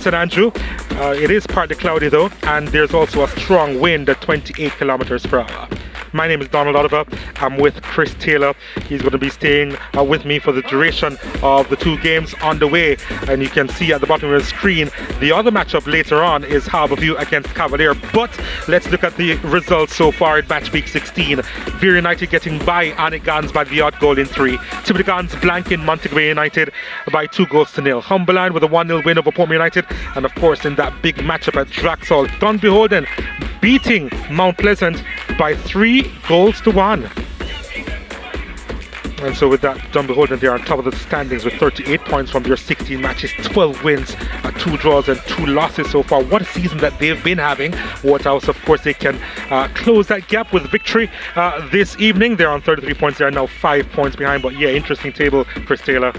St. Andrew. It is partly cloudy though, and there's also a strong wind at 28 kilometers per hour. My name is Donald Oliver. I'm with Chris Taylor. He's going to be staying with me for the duration of the two games on the way. And you can see at the bottom of the screen, the other matchup later on is Harbourview against Cavalier. But let's look at the results so far in match week 16. Veer United getting by Annegans by the odd goal in 3. Tibbetagans blanking Montego United by 2-0. Humberland with a 1-0 win over Portmore United. And of course in that big matchup at Draxall, Dunbeholden beating Mount Pleasant by 3-1. And so with that, Dunbeholden, they're on top of the standings with 38 points from their 16 matches, 12 wins, 2 draws and 2 losses so far. What a season that they've been having. Waterhouse, of course, they can close that gap with victory this evening. They're on 33 points. They are now 5 points behind. But yeah, interesting table, Chris Taylor.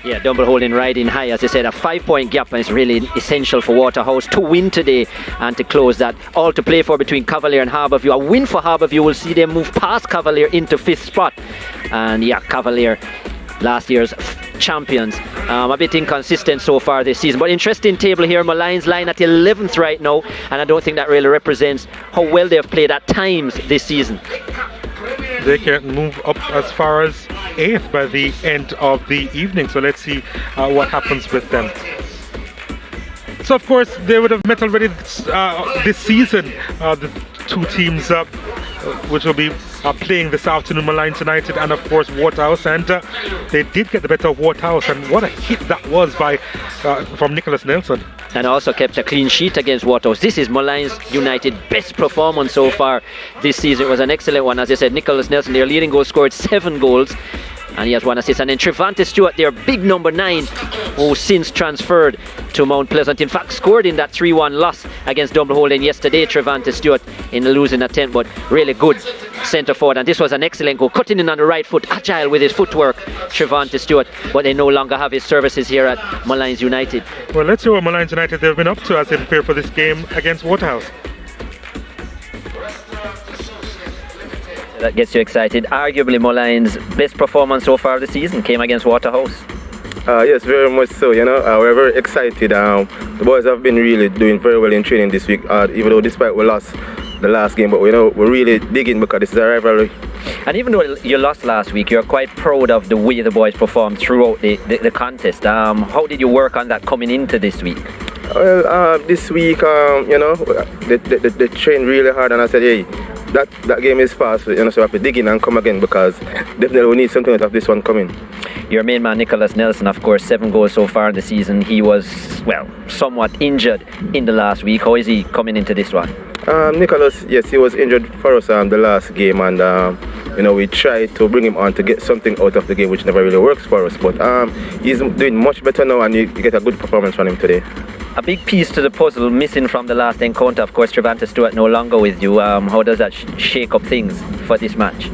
Yeah, Dunbeholden riding high, as I said, a 5-point gap, and it's really essential for Waterhouse to win today and to close that. All to play for between Cavalier and Harbourview. A win for Harbourview will see them move past Cavalier into 5th spot. And yeah, Cavalier, last year's champions. A bit inconsistent so far this season, but interesting table here. Molynes line at 11th right now, and I don't think that really represents how well they've played at times this season. They can move up as far as 8th by the end of the evening, so let's see what happens with them. So of course they would have met already this season, the two teams which will be playing this afternoon, Molynes United and of course Waterhouse, and they did get the better of Waterhouse, and what a hit that was by from Nicholas Nelson. And also kept a clean sheet against Waterhouse. This is Molynes United best performance so far this season. It was an excellent one. As I said, Nicholas Nelson, their leading goal, scored 7 goals. And he has 1 assist. And then Trevante Stewart, their big number 9, who since transferred to Mount Pleasant. In fact, scored in that 3-1 loss against Dunbeholden yesterday, Trevante Stewart, in the losing attempt, but really good centre forward. And this was an excellent goal, cutting in on the right foot, agile with his footwork, Trevante Stewart. But they no longer have his services here at Molynes United. Well, let's see what Molynes United they've been up to as they prepare for this game against Waterhouse. That gets you excited. Arguably Molynes' best performance so far this season came against Waterhouse. Yes, very much so. We're very excited. The boys have been really doing very well in training this week, even though despite we lost the last game, but we're really digging because this is a rivalry. And even though you lost last week, you're quite proud of the way the boys performed throughout the contest. How did you work on that coming into this week? Well, this week, they trained really hard, and I said, hey, that game is fast, so we have to dig in and come again, because definitely we need something out of this one coming. Your main man, Nicholas Nelson, of course, 7 goals so far in the season. He was, well, somewhat injured in the last week. How is he coming into this one? Nicholas, yes, he was injured for us the last game, and we tried to bring him on to get something out of the game, which never really works for us. But he's doing much better now, and you get a good performance from him today. A big piece to the puzzle missing from the last encounter, of course, Trevante Stewart no longer with you. How does that shake up things for this match?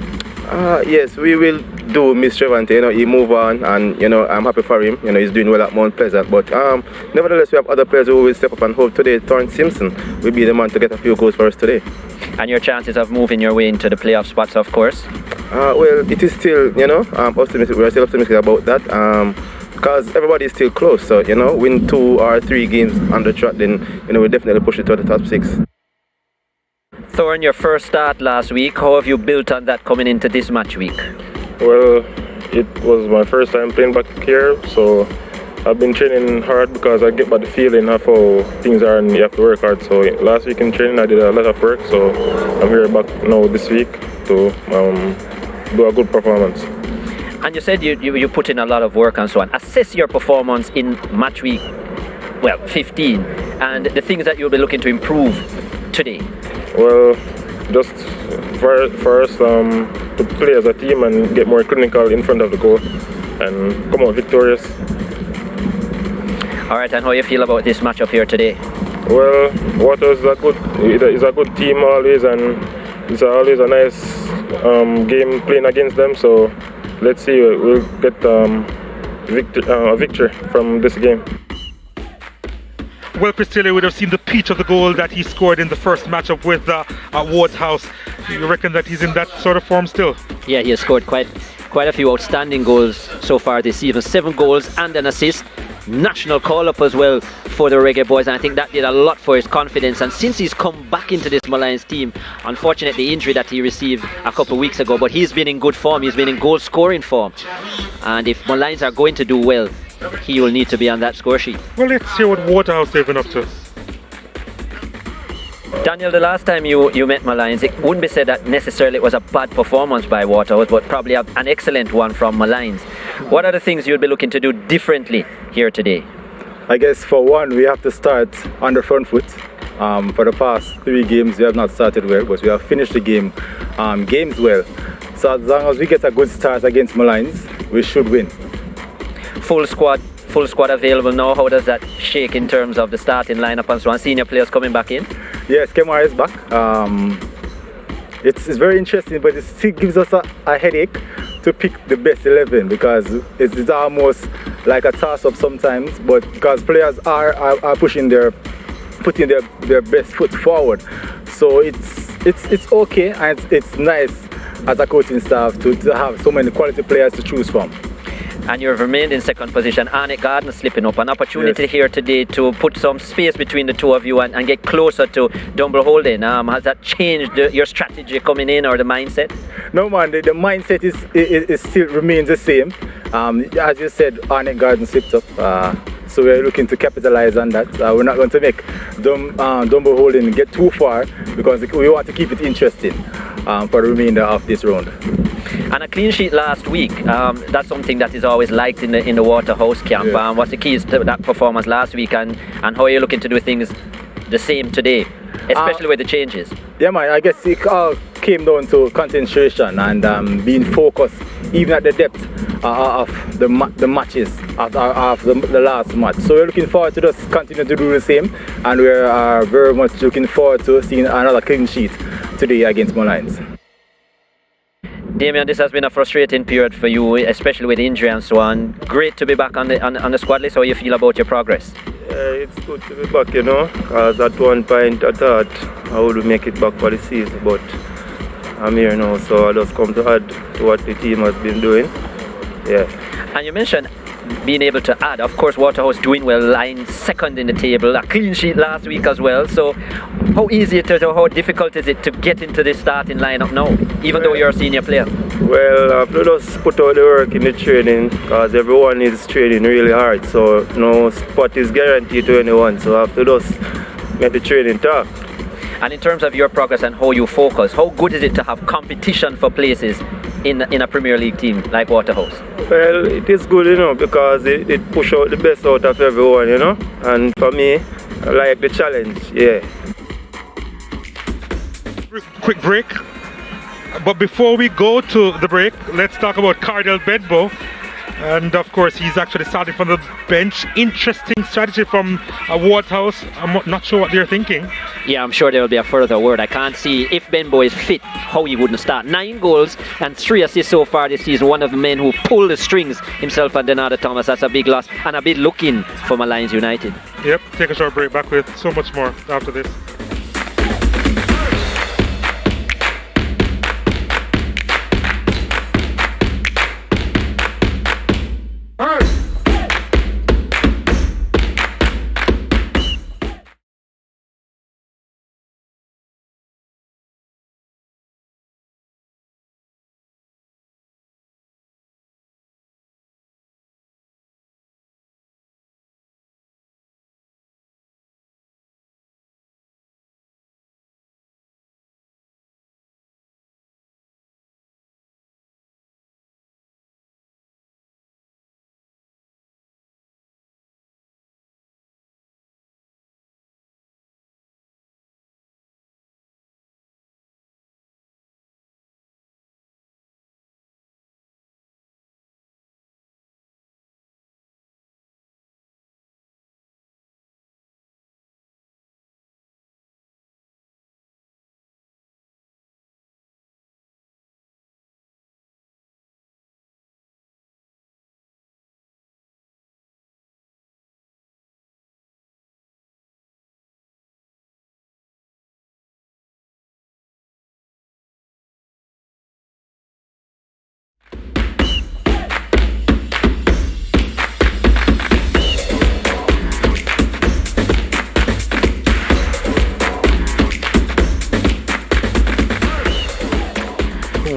Yes, we will do miss Trevante. He move on, and I'm happy for him. He's doing well at Mount Pleasant. But nevertheless, we have other players who will step up and hope today. Thorne Simpson will be the man to get a few goals for us today. And your chances of moving your way into the playoff spots, of course? Well, it is still, optimistic. We're still optimistic about that. Because everybody is still close. So, win 2 or 3 games on the trot, then, we'll definitely push it to the top 6. Thorne, your first start last week, how have you built on that coming into this match week? Well, it was my first time playing back here, so I've been training hard because I get by the feeling of how things are and you have to work hard. So last week in training I did a lot of work, so I'm here back now this week to do a good performance. And you said you put in a lot of work and so on. Assess your performance in match week, 15, and the things that you'll be looking to improve today. Well, just first to play as a team and get more clinical in front of the goal and come out victorious. All right, and how you feel about this matchup here today? Well, Waterhouse is a good team always, and it's always a nice game playing against them. So let's see, we'll get a victory from this game. Well, Chris Taylor would have seen the peach of the goal that he scored in the first matchup with Waterhouse. You reckon that he's in that sort of form still? Yeah, he has scored quite a few outstanding goals so far this season. 7 goals and an assist. national call-up as well for the Reggae Boys, and I think that did a lot for his confidence. And since he's come back into this Molynes team, unfortunately the injury that he received a couple of weeks ago, but he's been in good form, he's been in goal scoring form, and if Molynes are going to do well, he will need to be on that score sheet. Well, let's see what Waterhouse they've been up to. Daniel, the last time you met Molynes, it wouldn't be said that necessarily it was a bad performance by Waterhouse, but probably an excellent one from Molynes. What are the things you'll be looking to do differently here today? I guess for one, we have to start on the front foot. For the past 3 games, we have not started well, but we have finished the games well. So as long as we get a good start against Molynes, we should win. Full squad available now. How does that shake in terms of the starting lineup and so on? Senior players coming back in? Yes, Kemar is back. It's very interesting, but it still gives us a headache to pick the best 11 because it's almost like a toss-up sometimes. But because players are putting their best foot forward, so it's okay, and it's nice as a coaching staff to have so many quality players to choose from. And you've remained in second position. Arnett Gardner slipping up. An opportunity here today to put some space between the two of you and get closer to Dunbeholden. Has that changed your strategy coming in or the mindset? No, man. The mindset is still remains the same. As you said, Arnett Gardner slipped up. So we're looking to capitalize on that. We're not going to make Dunbeholden get too far because we want to keep it interesting for the remainder of this round. And a clean sheet last week, that's something that is always liked in the Waterhouse camp. Yeah. What's the keys to that performance last week, and how are you looking to do things the same today, especially with the changes? Yeah, man, I guess it all came down to concentration and being focused even at the depth of the matches of the last match. So we're looking forward to just continue to do the same, and we're very much looking forward to seeing another clean sheet today against Molynes. Damien, this has been a frustrating period for you, especially with injury and so on. Great to be back on the squad list. How you feel about your progress? It's good to be back, you know, because at one point I thought I would make it back for the season, but I'm here now, so I just come to add to what the team has been doing. Yeah. And you mentioned being able to add. Of course, Waterhouse doing well, lying second in the table, a clean sheet last week as well. So how easy it is or how difficult is it to get into this starting lineup now, even though you're a senior player? Well, I have to just put out the work in the training because everyone is training really hard, so no spot is guaranteed to anyone, so I have to just make the training tough. And in terms of your progress and how you focus, how good is it to have competition for places in a Premier League team like Waterhouse? Well, it is good, you know, because it push out the best out of everyone, you know, and for me, I like the challenge, yeah. Quick break. But before we go to the break, let's talk about Cardell Bedbo. And of course, he's actually starting from the bench. Interesting strategy from Waterhouse. I'm not sure what they're thinking. Yeah, I'm sure there will be a further word. I can't see if Benbo is fit, how he wouldn't start. 9 goals and 3 assists so far this season. One of the men who pulled the strings, himself and Denardo Thomas. That's a big loss and a big look-in for Molynes United. Yep, take a short break. Back with so much more after this.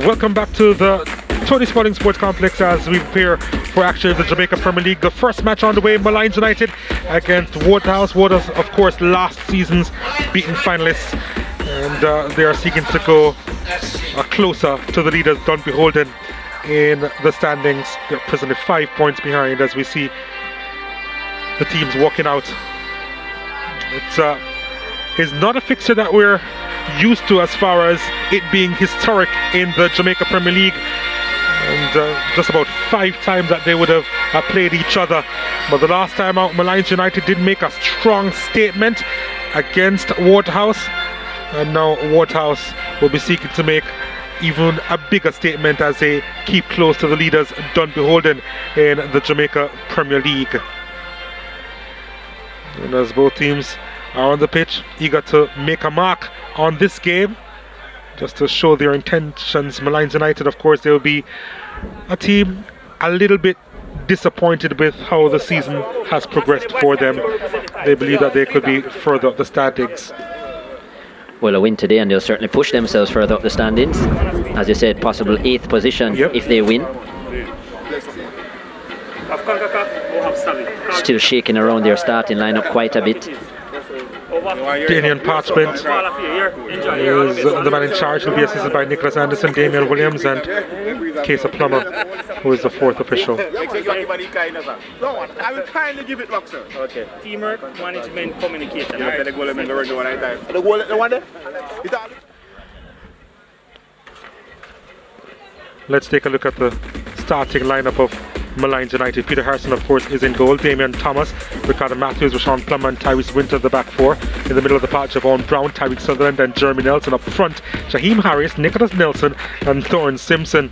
Welcome back to the Tony Spalding Sports Complex as we prepare for actually the Jamaica Premier League. The first match on the way, Molynes United against Waterhouse. Waterhouse, of course, last season's beaten finalists, and they are seeking to go closer to the leaders, Dunbeholden, in the standings. They're presently 5 points behind as we see the teams walking out. It's not a fixture that we're used to as far as it being historic in the Jamaica Premier League, and just about 5 times that they would have played each other. But the last time out, Molynes United did make a strong statement against Waterhouse, and now Waterhouse will be seeking to make even a bigger statement as they keep close to the leaders, Dunbeholden, in the Jamaica Premier League. And as both teams are on the pitch, eager to make a mark on this game, just to show their intentions. Molynes United, of course, they will be a team a little bit disappointed with how the season has progressed for them. They believe that they could be further up the standings. Well, a win today and they'll certainly push themselves further up the standings. As you said, possible 8th position if they win. Still shaking around their starting lineup quite a bit. Damian Parchment is the man in charge. He'll be assisted by Nicholas Anderson, Damian Williams, and Case of Plummer, who is the 4th official. I will kindly give it back, sir. Okay. Teamwork, management, communication. Let's take a look at the starting lineup of Molynes United. Peter Harrison, of course, is in goal. Damian Thomas, Ricardo Matthews, Rashawn Plummer, and Tyrese Winter the back 4. In the middle of the park, Javon Brown, Tyreek Sutherland, and Jeremy Nelson. Up front, Shaheem Harris, Nicholas Nelson, and Thorne Simpson,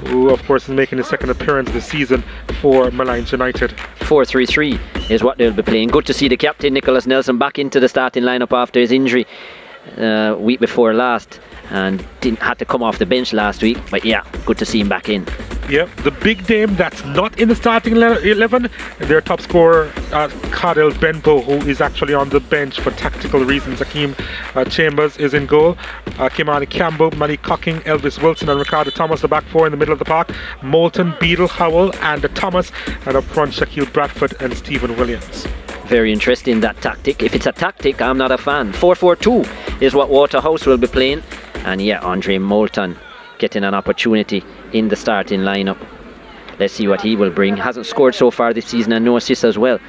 who, of course, is making his second appearance this season for Molynes United. 4-3-3 is what they'll be playing. Good to see the captain, Nicholas Nelson, back into the starting lineup after his injury week before last, and had to come off the bench last week, but yeah, good to see him back in. Yeah, the big name that's not in the starting 11, their top scorer, Cardell Benbow, who is actually on the bench for tactical reasons. Hakeem Chambers is in goal. Kimani Campbell, Manny Cocking, Elvis Wilson, and Ricardo Thomas, the back 4 in the middle of the park. Moulton, Beadle, Howell, and Thomas, and up front, Shaquille Bradford and Stephen Williams. Very interesting, that tactic. If it's a tactic, I'm not a fan. 4-4-2 is what Waterhouse will be playing, and yeah, Andre Moulton getting an opportunity in the starting lineup. Let's see what he will bring. Hasn't scored so far this season and no assists as well.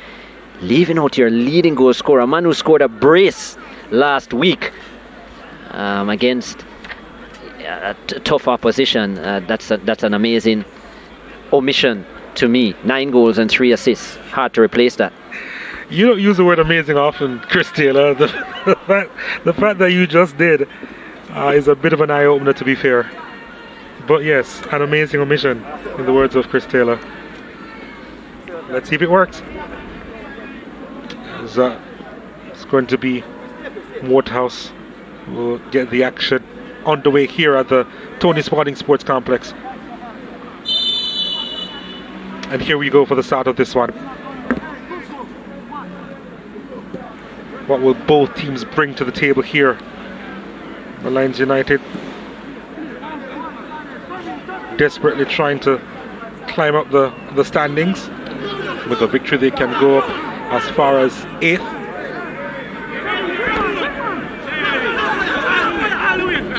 Leaving out your leading goal scorer, a man who scored a brace last week against tough opposition. That's an amazing omission to me. 9 goals and 3 assists. Hard to replace that. You don't use the word amazing often, Chris Taylor. The fact that you just did is a bit of an eye-opener, to be fair. But yes, an amazing omission, in the words of Chris Taylor. Let's see if it works. It's going to be Waterhouse who will get the action underway here at the Tony Spalding Sports Complex. And here we go for the start of this one. What will both teams bring to the table here? Molynes United desperately trying to climb up the standings. With a victory they can go up as far as 8th.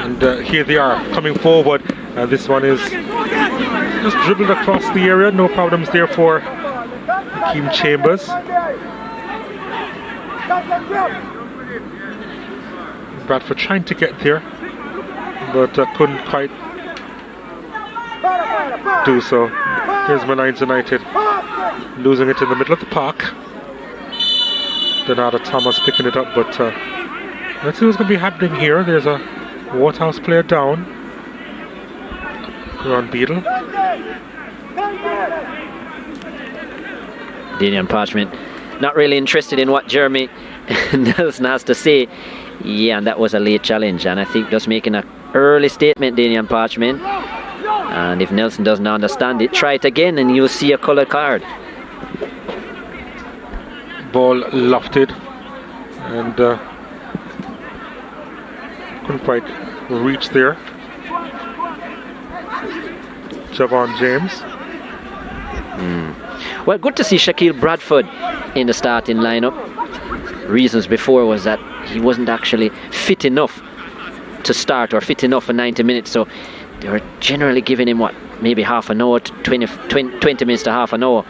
And here they are coming forward. This one is just dribbled across the area. No problems there for Hakeem Chambers. Bradford trying to get there, but couldn't quite do so. Here's Molynes United losing it in the middle of the park. Donata Thomas picking it up, but let's see what's going to be happening here. There's a Waterhouse player down. Ron Beadle. Damian Parchment not really interested in what Jeremy Nelson has to say. Yeah, and that was a late challenge, and I think just making an early statement, Damian Parchment. And if Nelson doesn't understand it, try it again and you'll see a colour card. Ball lofted and couldn't quite reach there. Javon James. Well, good to see Shaquille Bradford in the starting lineup. Reasons before was that he wasn't actually fit enough to start or fit enough for 90 minutes. So they were generally giving him maybe half an hour, 20 minutes to half an hour.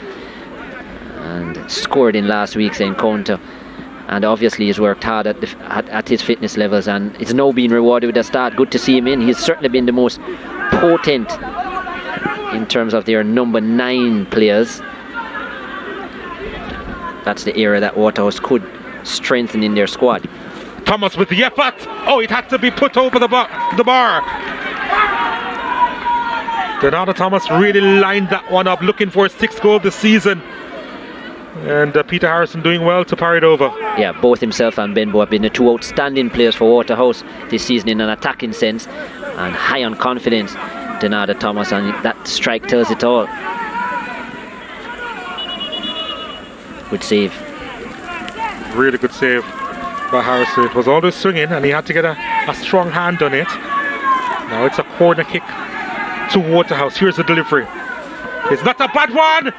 And scored in last week's encounter. And obviously he's worked hard at his fitness levels, and it's now being rewarded with a start. Good to see him in. He's certainly been the most potent in terms of their number 9 players. That's the area that Waterhouse could strengthen in their squad. Thomas with the effort. Oh, it had to be put over the bar. Donata Thomas really lined that one up, looking for his 6th goal this season. And Peter Harrison doing well to parry it over. Yeah, both himself and Benbow have been the 2 outstanding players for Waterhouse this season in an attacking sense, and high on confidence. Donata Thomas, and that strike tells it all. Good save. Really good save by Harrison. It was always swinging, and he had to get a strong hand on it. Now it's a corner kick to Waterhouse. Here's the delivery. It's not a bad one,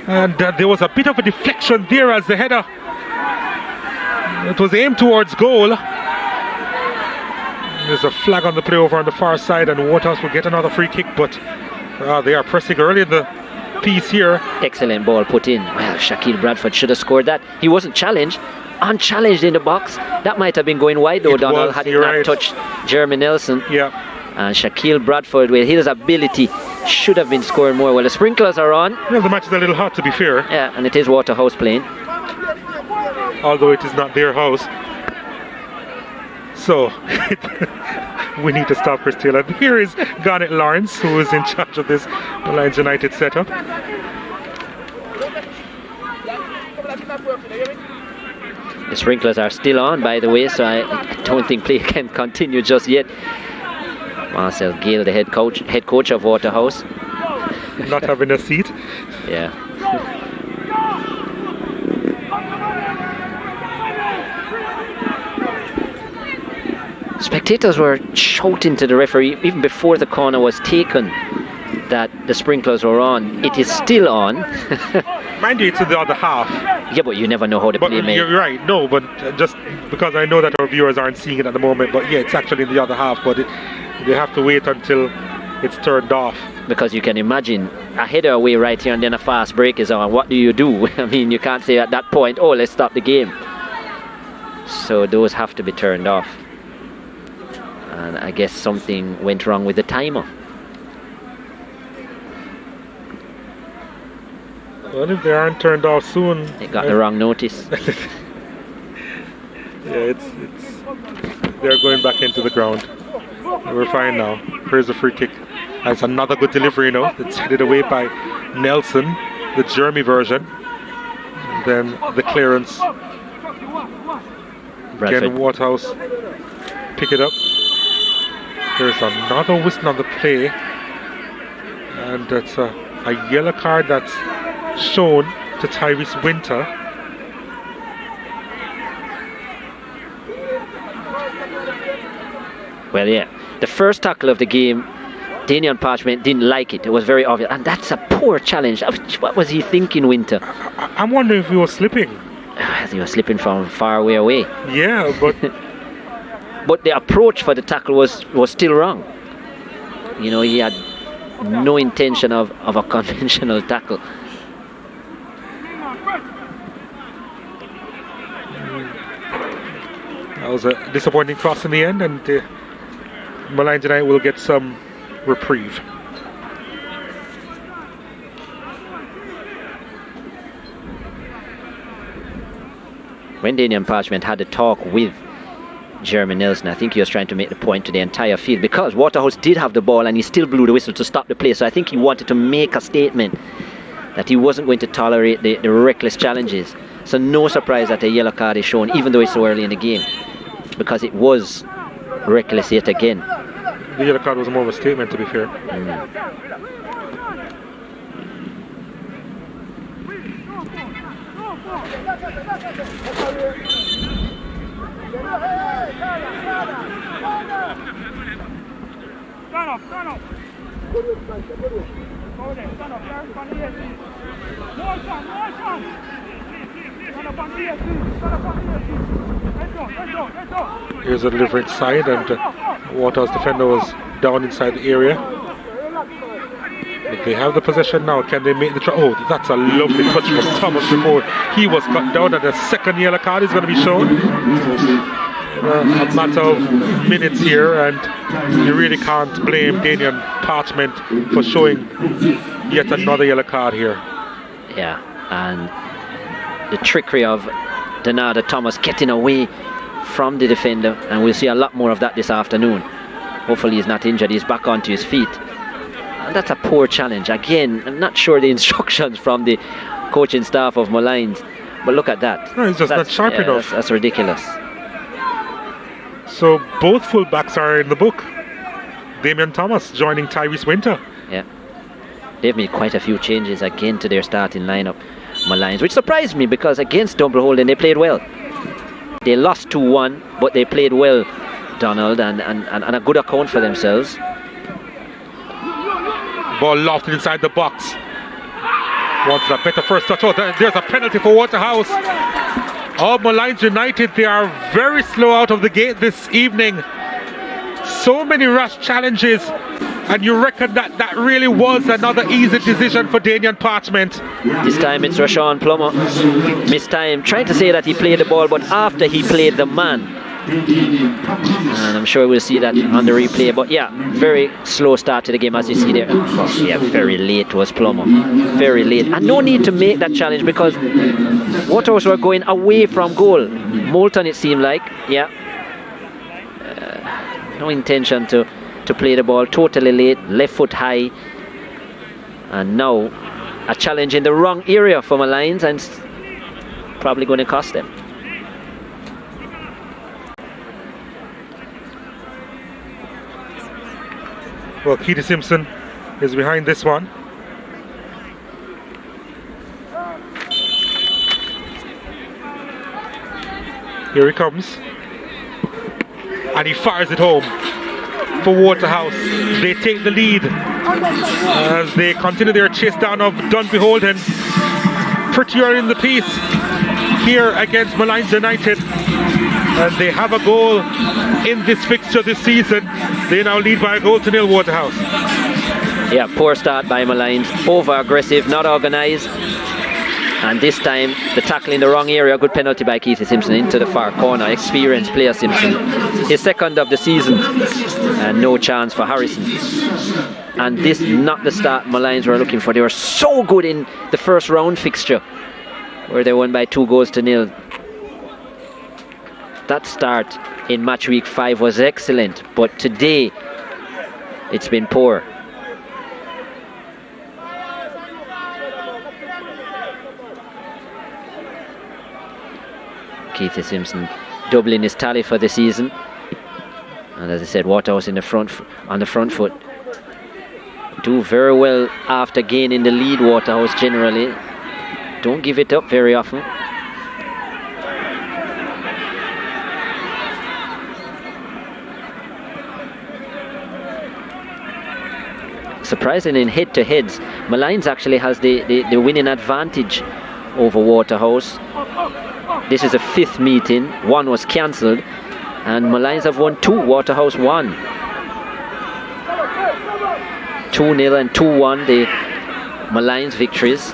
and there was a bit of a deflection there as the header. It was aimed towards goal. There's a flag on the play over on the far side, and Waterhouse will get another free kick, but they are pressing early in the piece here. Excellent ball put in. Well, Shaquille Bradford should have scored that. He wasn't challenged. Unchallenged in the box. That might have been going wide though, Donald, had he not touched Jeremy Nelson. Yeah. And Shaquille Bradford, with his ability, should have been scoring more. Well, the sprinklers are on. Well, the match is a little hot, to be fair. Yeah, and it is Waterhouse playing. Although it is not their house. So, we need to stop Chris Taylor. Here is Garnet Lawrence, who is in charge of this Molynes United setup. The sprinklers are still on, by the way, so I don't think play can continue just yet. Marcel Gale, the head coach of Waterhouse. Not having a seat. Yeah. Spectators were shouting to the referee even before the corner was taken that the sprinklers were on. It is still on. Mind you, it's in the other half. Yeah, but you never know how the play may. You're right, no, but just because I know that our viewers aren't seeing it at the moment, but yeah, it's actually in the other half, but they have to wait until it's turned off. Because you can imagine a header away right here and then a fast break is on. What do you do? I mean, you can't say at that point, oh, let's stop the game. So those have to be turned off. And I guess something went wrong with the timer. Well, if they aren't turned off soon, They got the wrong notice. yeah, they're going back into the ground. We're fine now. Here's a free kick. That's another good delivery, you know. It's headed away by Nelson, the Jeremy version. And then the clearance. Bradford. Again, Waterhouse pick it up. There's another whistle on the play, and that's a yellow card that's shown to Tyrese Winter. Well, yeah, the first tackle of the game, Daniel Parchment didn't like it. It was very obvious, and that's a poor challenge. What was he thinking, Winter? I'm wondering if he was slipping. He was slipping from far way away. Yeah, but but the approach for the tackle was still wrong. You know, he had no intention of a conventional tackle. that was a disappointing cross in the end, and Molynes United will get some reprieve. When Daniel Parchment had a talk with Jeremy Nelson, I think he was trying to make the point to the entire field, because Waterhouse did have the ball and he still blew the whistle to stop the play. So I think he wanted to make a statement that he wasn't going to tolerate the reckless challenges. So no surprise that a yellow card is shown, even though it's so early in the game, because it was reckless yet again. The yellow card was more of a statement, to be fair. Here's a delivery inside, and Waterhouse defender was down inside the area. But they have the possession now. Can they make the try? Oh, that's a lovely touch from Thomas before he was cut down, and a second yellow card is going to be shown. A matter of minutes here, and you really can't blame Danian Parchment for showing yet another yellow card here. Yeah, and the trickery of Donada Thomas getting away from the defender, and we'll see a lot more of that this afternoon. Hopefully he's not injured, he's back onto his feet. And that's a poor challenge. Again, I'm not sure the instructions from the coaching staff of Molynes, but look at that. No, it's just not sharp enough. That's ridiculous. So both fullbacks are in the book. Damian Thomas joining Tyrese Winter. Yeah, they've made quite a few changes again to their starting lineup, Molynes, which surprised me because against Dunbeholden they played well. They lost 2-1, but they played well, Donald, and a good account for themselves. Ball lofted inside the box. Wants a better first touch. Oh, there's a penalty for Waterhouse. Oh, Molynes United, they are very slow out of the gate this evening. So many rush challenges, and you reckon that really was another easy decision for Danian Parchment. This time it's Rashawn Plummer. Missed time, trying to say that he played the ball, but after he played the man. And I'm sure we'll see that on the replay. But yeah, very slow start to the game as you see there. Yeah, very late was Plummer. Very late. And no need to make that challenge because Waterhouse were going away from goal. Moulton, it seemed like. Yeah. No intention to play the ball. Totally late. Left foot high. And now a challenge in the wrong area for Molynes, and probably going to cost them. Well, Keith Simpson is behind this one. Here he comes. And he fires it home for Waterhouse. They take the lead as they continue their chase down of Dunbeholden. Pretty early in the piece here against Molynes United. And they have a goal in this fixture this season. They now lead by a goal to nil, Waterhouse. Yeah, poor start by Molynes. Over aggressive, not organised. And this time, the tackle in the wrong area. Good penalty by Keith Simpson into the far corner. Experienced player Simpson. His second of the season. And no chance for Harrison. And this not the start Molynes were looking for. They were so good in the first round fixture, where they won by 2-0. That start in match week 5 was excellent, but today it's been poor. Keith Simpson doubling his tally for the season, and as I said, Waterhouse in the front on the front foot do very well after gaining the lead. Waterhouse generally don't give it up very often. Surprising in head-to-heads, Molynes actually has the winning advantage over Waterhouse. This is a 5th meeting. 1 was cancelled, and Molynes have won 2. Waterhouse 1. 2-0 and 2-1 the Molynes victories.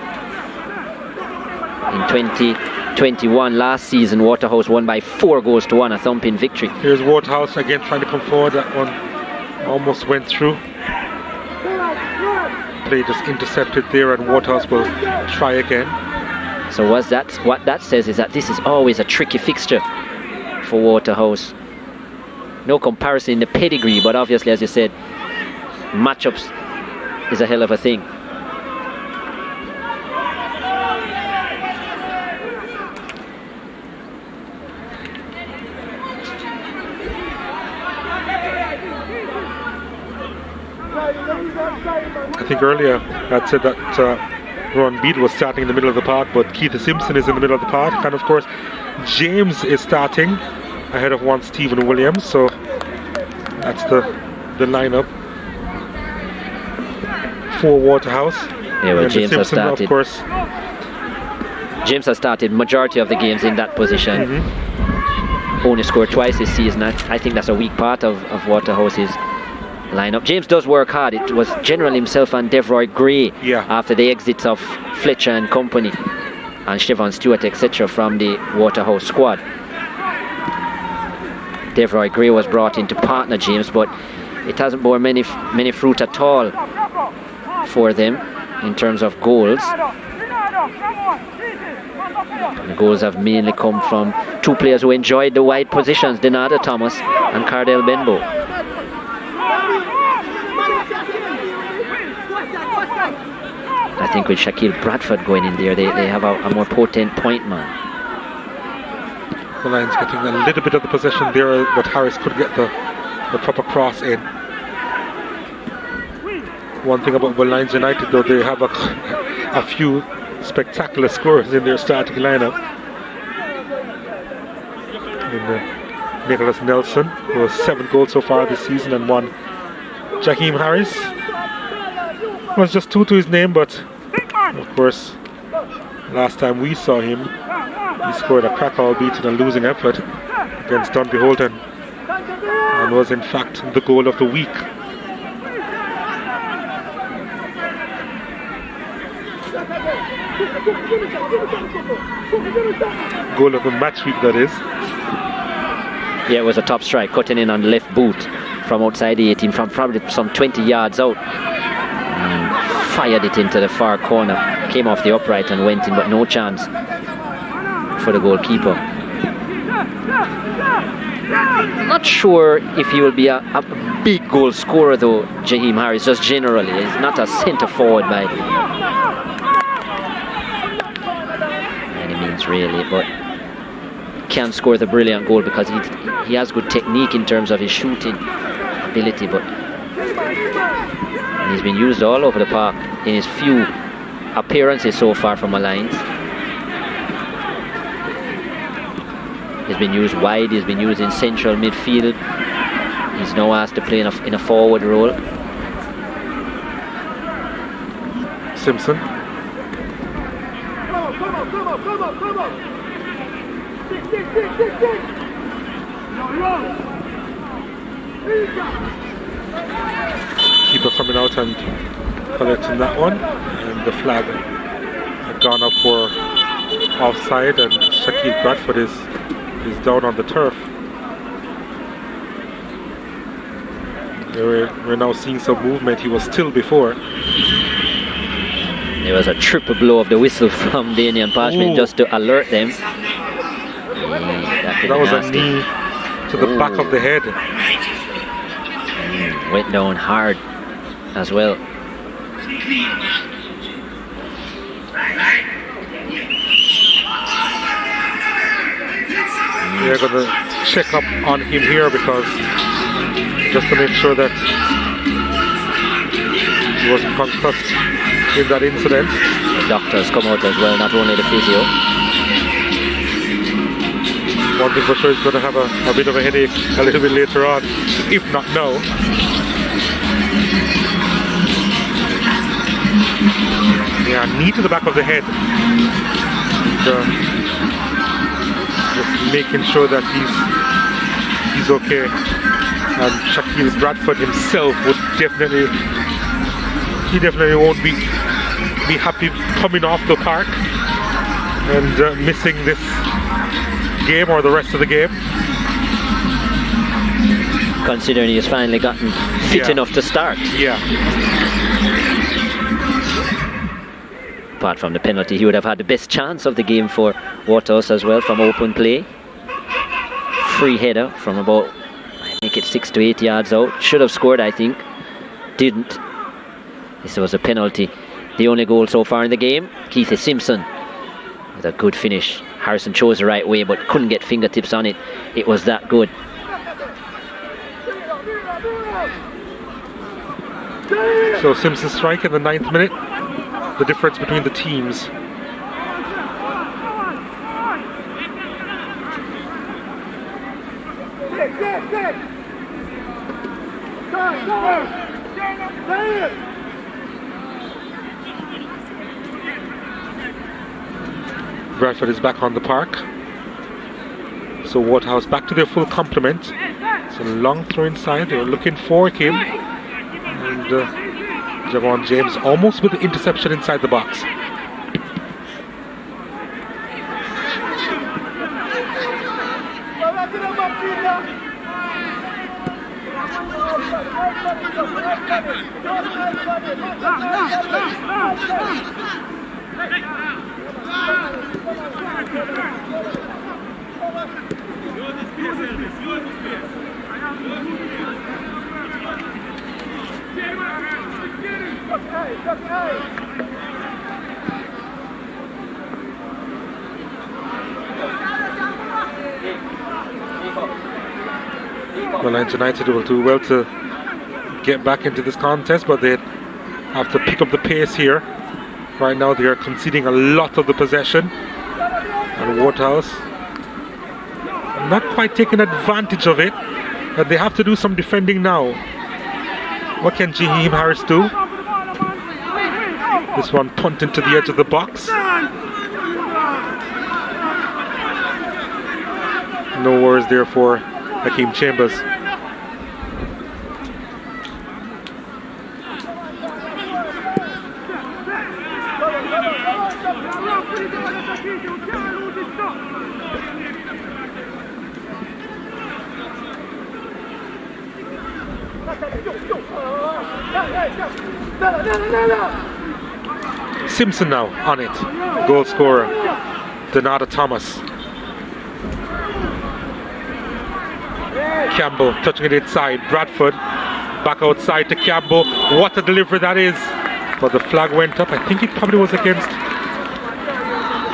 In 2021 last season, Waterhouse won by 4-1, a thumping victory. Here's Waterhouse again trying to come forward. That one almost went through. Play just intercepted there, and Waterhouse will try again. So what that says is that this is always a tricky fixture for Waterhouse. No comparison in the pedigree, but obviously, as you said, matchups is a hell of a thing. I think earlier I'd said that Ron Bead was starting in the middle of the park, but Keith Simpson is in the middle of the park, and of course James is starting ahead of one Stephen Williams. So that's the lineup. for Waterhouse. Yeah, well, And James has Simpson, started. of course. James has started majority of the games in that position. Only scored twice this season. I think that's a weak part of Waterhouse's lineup. James does work hard. It was generally himself and Devroy Gray after the exits of Fletcher and company and Siobhan Stewart, etc. from the Waterhouse squad. Devroy Gray was brought in to partner James, but it hasn't borne many fruit at all for them in terms of goals. The goals have mainly come from two players who enjoyed the wide positions, Denada Thomas and Cardell Benbow. I think with Shaquille Bradford going in there, they have a more potent point man. The Lions getting a little bit of the possession there, but Harris could get the proper cross in. One thing about Molynes United, though, they have a few spectacular scorers in their starting lineup. And, Nicholas Nelson, who has 7 goals so far this season, and 1. Jaheim Harris was just 2 to his name, but of course, last time we saw him, he scored a cracker, albeit in a losing effort against Dunbeholden, and was in fact the goal of the week. Goal of the match week, that is. Yeah, it was a top strike, cutting in on the left boot from outside the 18, from probably some 20 yards out. And fired it into the far corner. Came off the upright and went in, but no chance for the goalkeeper. Not sure if he will be a big goal scorer, though, Jaheim Harris, just generally. He's not a centre forward by any means, really, but can score the brilliant goal because he has good technique in terms of his shooting ability, but he's been used all over the park in his few appearances so far from Molynes. He's been used wide, he's been used in central midfield. He's now asked to play in a forward role. Simpson. Keeper coming out and collecting that one, and the flag had gone up for offside, and Shaquille Bradford is down on the turf. We're now seeing some movement. He was still before. There was a triple blow of the whistle from Daniel Parchment just to alert them. That was nasty. A knee to the back of the head. Went down hard as well. We're going to check up on him here because just to make sure that he wasn't concussed in that incident. The doctors come out as well, not only the physio. One thing for sure, he's going to have a bit of a headache a little bit later on, if not now. Yeah, knee to the back of the head. Just making sure that he's okay. And Shaquille Bradford himself would definitely won't be happy coming off the park and missing this game or the rest of the game. Considering he's finally gotten fit enough to start. Yeah. Apart from the penalty, he would have had the best chance of the game for Waterhouse as well from open play. Free header from about, I think it's 6 to 8 yards out. Should have scored, I think. Didn't. This was a penalty. The only goal so far in the game, Keith Simpson with a good finish. Harrison chose the right way but couldn't get fingertips on it. It was that good. So Simpson strike in the 9th minute. The difference between the teams. Bradford is back on the park. So Waterhouse back to their full complement. It's a long throw inside. They're looking for him. And Javon James almost with the interception inside the box. Molynes United will do well to get back into this contest, but they have to pick up the pace here. Right now they are conceding a lot of the possession, and Waterhouse not quite taking advantage of it, but they have to do some defending now. What can Jaheim Harris do? This one punting to the edge of the box. No worries there for Hakeem Chambers. Simpson now on it. Goal scorer, Donata Thomas. Campbell touching it inside. Bradford back outside to Campbell. What a delivery that is. But the flag went up. I think it probably was against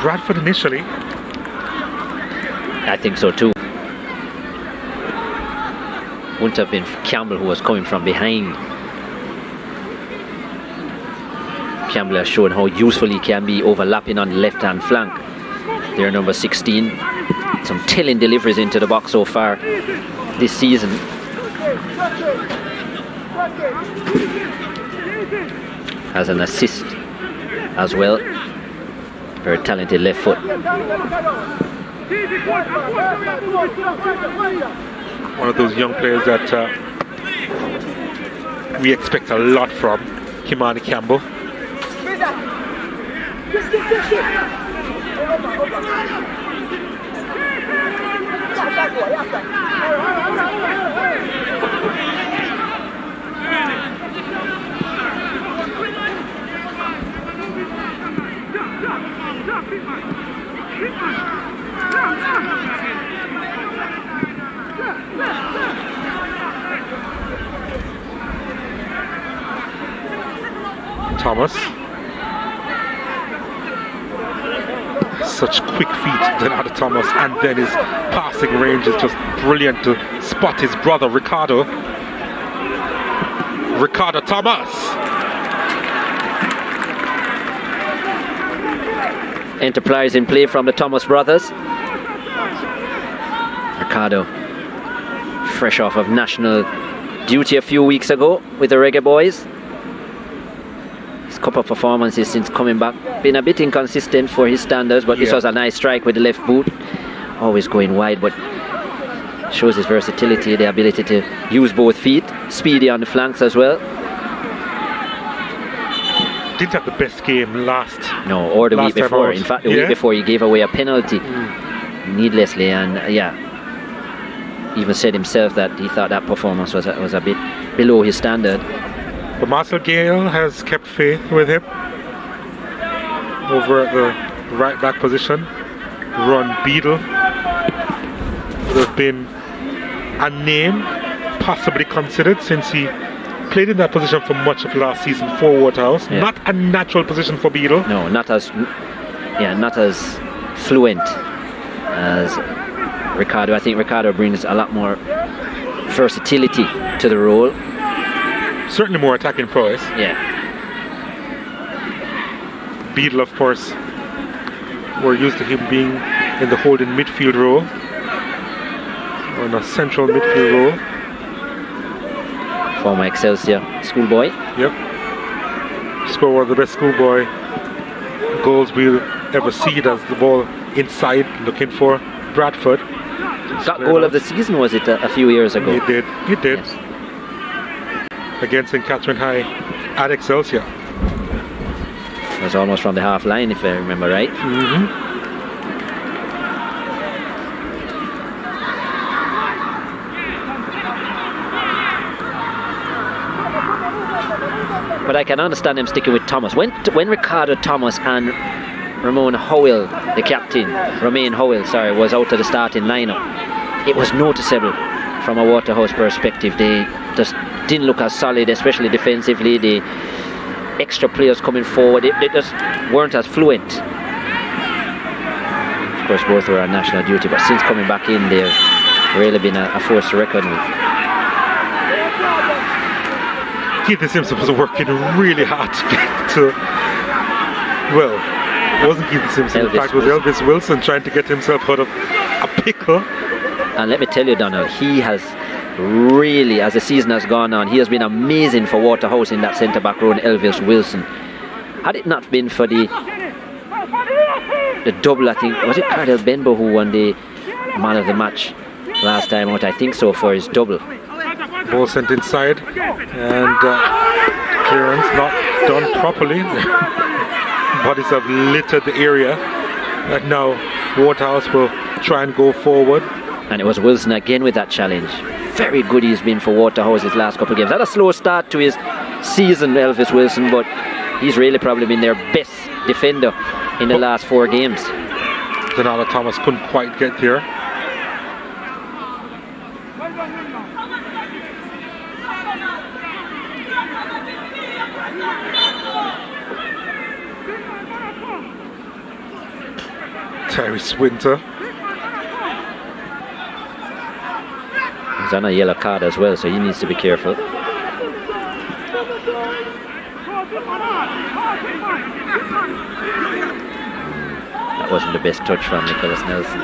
Bradford initially. I think so too. Wouldn't have been Campbell who was coming from behind. Campbell has shown how useful he can be overlapping on the left-hand flank. They're number 16. Some telling deliveries into the box so far this season. Has an assist as well. Very talented left foot. One of those young players that we expect a lot from, Kimani Campbell. Thomas. Such quick feet, Donata Thomas, and then his passing range is just brilliant to spot his brother Ricardo Thomas. Enterprise in play from the Thomas brothers. Ricardo, fresh off of national duty a few weeks ago with the Reggae Boys. His couple of performances since coming back been a bit inconsistent for his standards, but this was a nice strike with the left boot. Always going wide, but shows his versatility, the ability to use both feet. Speedy on the flanks as well. Didn't have the best game last. No, or the week before. Out. In fact, the week before he gave away a penalty needlessly, and even said himself that he thought that performance was a bit below his standard. But Marcel Gale has kept faith with him over at the right back position. Ron Beadle would have been a name possibly considered, since he played in that position for much of last season for Waterhouse. Not a natural position for Beadle. No, not as fluent as Ricardo. I think Ricardo brings a lot more versatility to the role. Certainly more attacking prowess. Yeah. Beadle, of course, we're used to him being in the holding midfield role, or in a central midfield role. Former Excelsior schoolboy. Yep. Scored one of the best schoolboy goals we'll ever see as the ball inside looking for Bradford. Got goal of the season, was it, a few years ago? He did. Yes. Against St. Catherine High at Excelsior. It was almost from the half line, if I remember right. But I can understand them sticking with Thomas. When Ricardo Thomas and Romain Howell, was out of the starting lineup, it was noticeable from a Waterhouse perspective. They just didn't look as solid, especially defensively. The extra players coming forward, they just weren't as fluent. Of course, both were on national duty, but since coming back in, they've really been a force to reckon with. Keith Simpson was working really hard to well, it wasn't Keith Simpson, in fact it was Elvis Wilson trying to get himself out of a pickle. And let me tell you, Donald, he has really, as the season has gone on, he has been amazing for Waterhouse in that centre back row, Elvis Wilson. Had it not been for the double, I think, was it Cardell Benbow who won the man of the match last time out? I think so, for his double. Ball sent inside and clearance not done properly. Bodies have littered the area, and now Waterhouse will try and go forward. And it was Wilson again with that challenge. Very good he's been for Waterhouse his last couple of games. Had a slow start to his season, Elvis Wilson, but he's really probably been their best defender in the last 4 games. Donald Thomas couldn't quite get there. Tyrese Winter. He's on a yellow card as well, so he needs to be careful. That wasn't the best touch from Nicholas Nelson.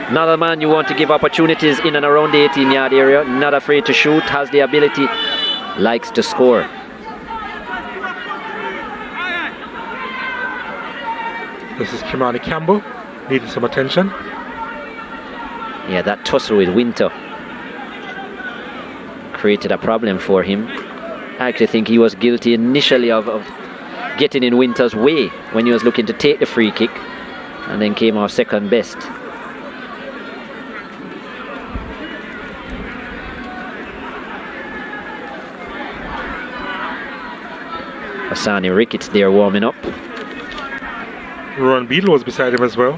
Another man you want to give opportunities in and around the 18-yard area, not afraid to shoot, has the ability, likes to score. This is Kimani Campbell, needing some attention. Yeah, that tussle with Winter created a problem for him. I actually think he was guilty initially of getting in Winter's way when he was looking to take the free kick, and then came off second best. Asani Ricketts there warming up. Ron Beadle was beside him as well.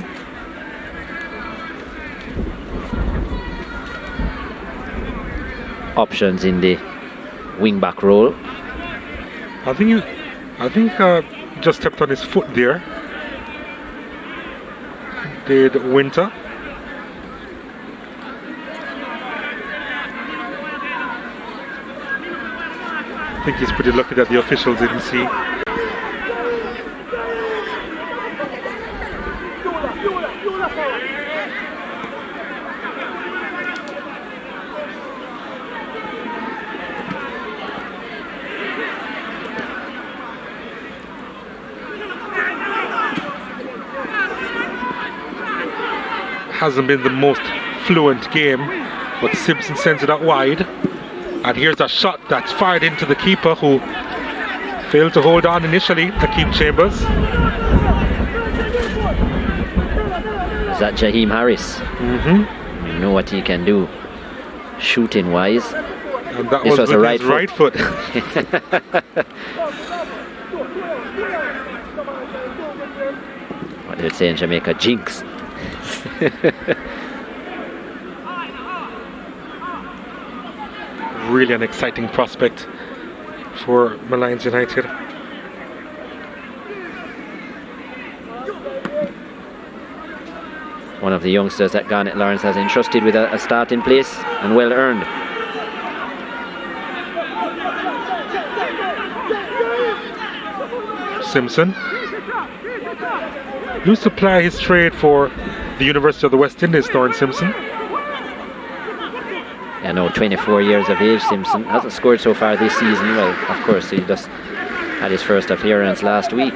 Options in the wing-back role. I think just stepped on his foot there. Did Winter. I think he's pretty lucky that the officials didn't see. Hasn't been the most fluent game, but Simpson sends it out wide, and here's a shot that's fired into the keeper, who failed to hold on initially, Akeem Chambers. Is that Jaheim Harris? You know what he can do shooting wise. And that this was with a right foot. What did it say in Jamaica? Jinx. Really an exciting prospect for Molynes United. One of the youngsters that Garnet Lawrence has entrusted with a starting place, and well earned. Simpson used to ply his trade for the University of the West Indies, Thorne Simpson. Yeah, no, 24 years of age, Simpson. Hasn't scored so far this season. Well, of course, he just had his first appearance last week.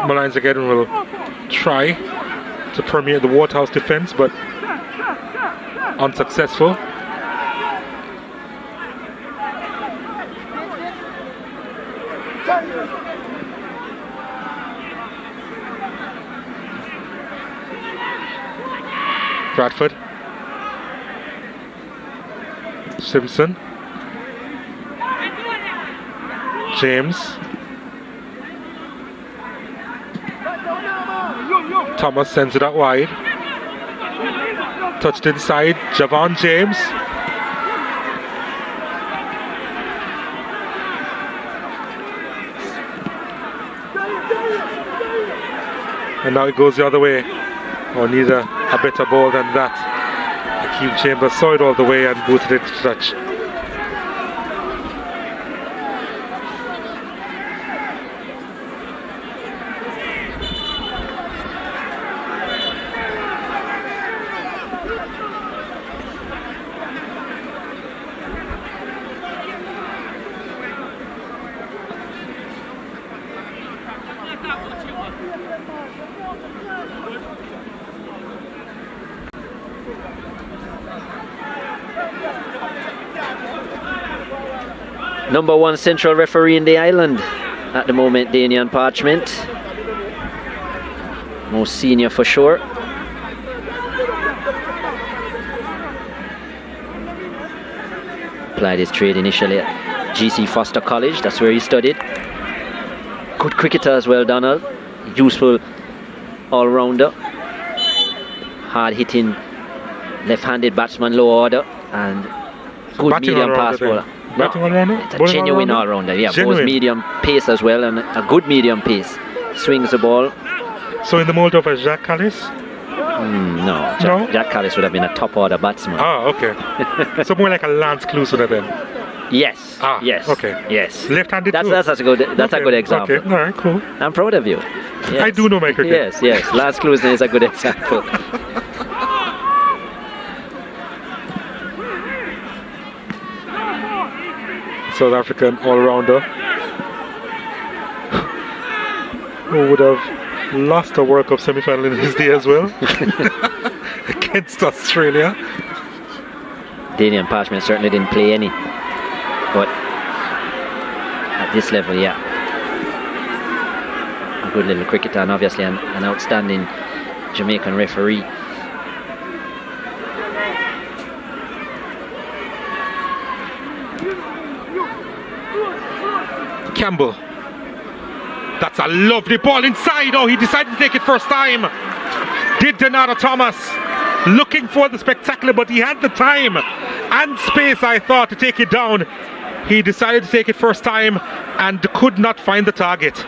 Molynes again will try to permeate the Waterhouse defense, but unsuccessful. Bradford, Simpson, James, Thomas sends it out wide. Touched inside, Javon James. And now it goes the other way. Oh, needs a better ball than that. Akeem Chambers saw it all the way and booted it to touch. Number one central referee in the island at the moment, Danian Parchment. Most senior for sure. Applied his trade initially at GC Foster College, that's where he studied. Good cricketer as well, Donald. Useful all-rounder. Hard-hitting left-handed batsman, low order, and good Batting medium pass bowler. Batting all-rounder? It's a genuine all-rounder, yeah. Both medium pace as well, and a good medium pace. Swings the ball. So in the mold of a Jacques Callis? No, Jack Callis would have been a top-order batsman. Ah, okay. So more like a Lance Clouseau then? Yes. Ah, yes. Okay. Yes. Left-handed too? That's a good example. Okay, all right, cool. I'm proud of you. Yes. I do know my cricket. Yes, yes. Lance Clouseau is a good example. South African all-rounder who would have lost a World Cup semi-final in his day as well against Australia. Danian Parchment certainly didn't play any, but at this level, yeah, a good little cricketer, and obviously an outstanding Jamaican referee. Campbell. That's a lovely ball inside. Oh, he decided to take it first time. Did Donato Thomas. Looking for the spectacular, but he had the time and space, I thought, to take it down. He decided to take it first time and could not find the target.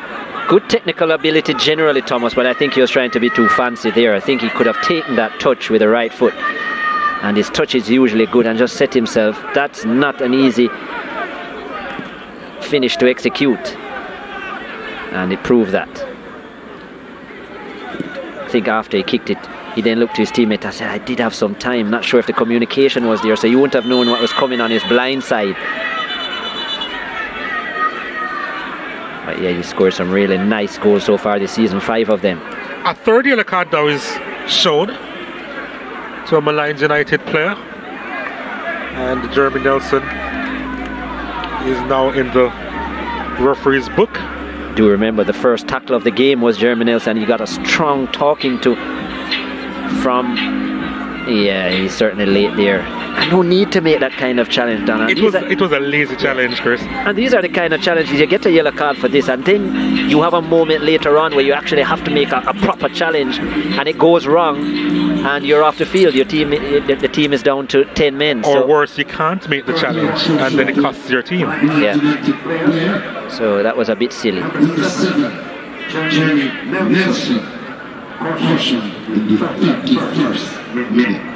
Good technical ability generally, Thomas, but I think he was trying to be too fancy there. I think he could have taken that touch with the right foot. And his touch is usually good, and just set himself. That's not an easy finish to execute, and it proved that. I think after he kicked it, he then looked to his teammate and said, I did have some time, not sure if the communication was there, so you wouldn't have known what was coming on his blind side. But yeah, he scored some really nice goals so far this season, 5 of them. A third yellow card now is shown to a Molynes United player, and Jeremy Nelson is now in the referee's book. Do remember the first tackle of the game was Jeremy Nelson. He got a strong talking to from, yeah, he's certainly late there. And no need to make that kind of challenge, Donna. It was a lazy challenge, Chris. And these are the kind of challenges you get a yellow card for this, and then you have a moment later on where you actually have to make a proper challenge, and it goes wrong, and you're off the field. Your team, the team is down to 10 men. Or worse, you can't make the challenge, and then it costs your team. Yeah. So that was a bit silly.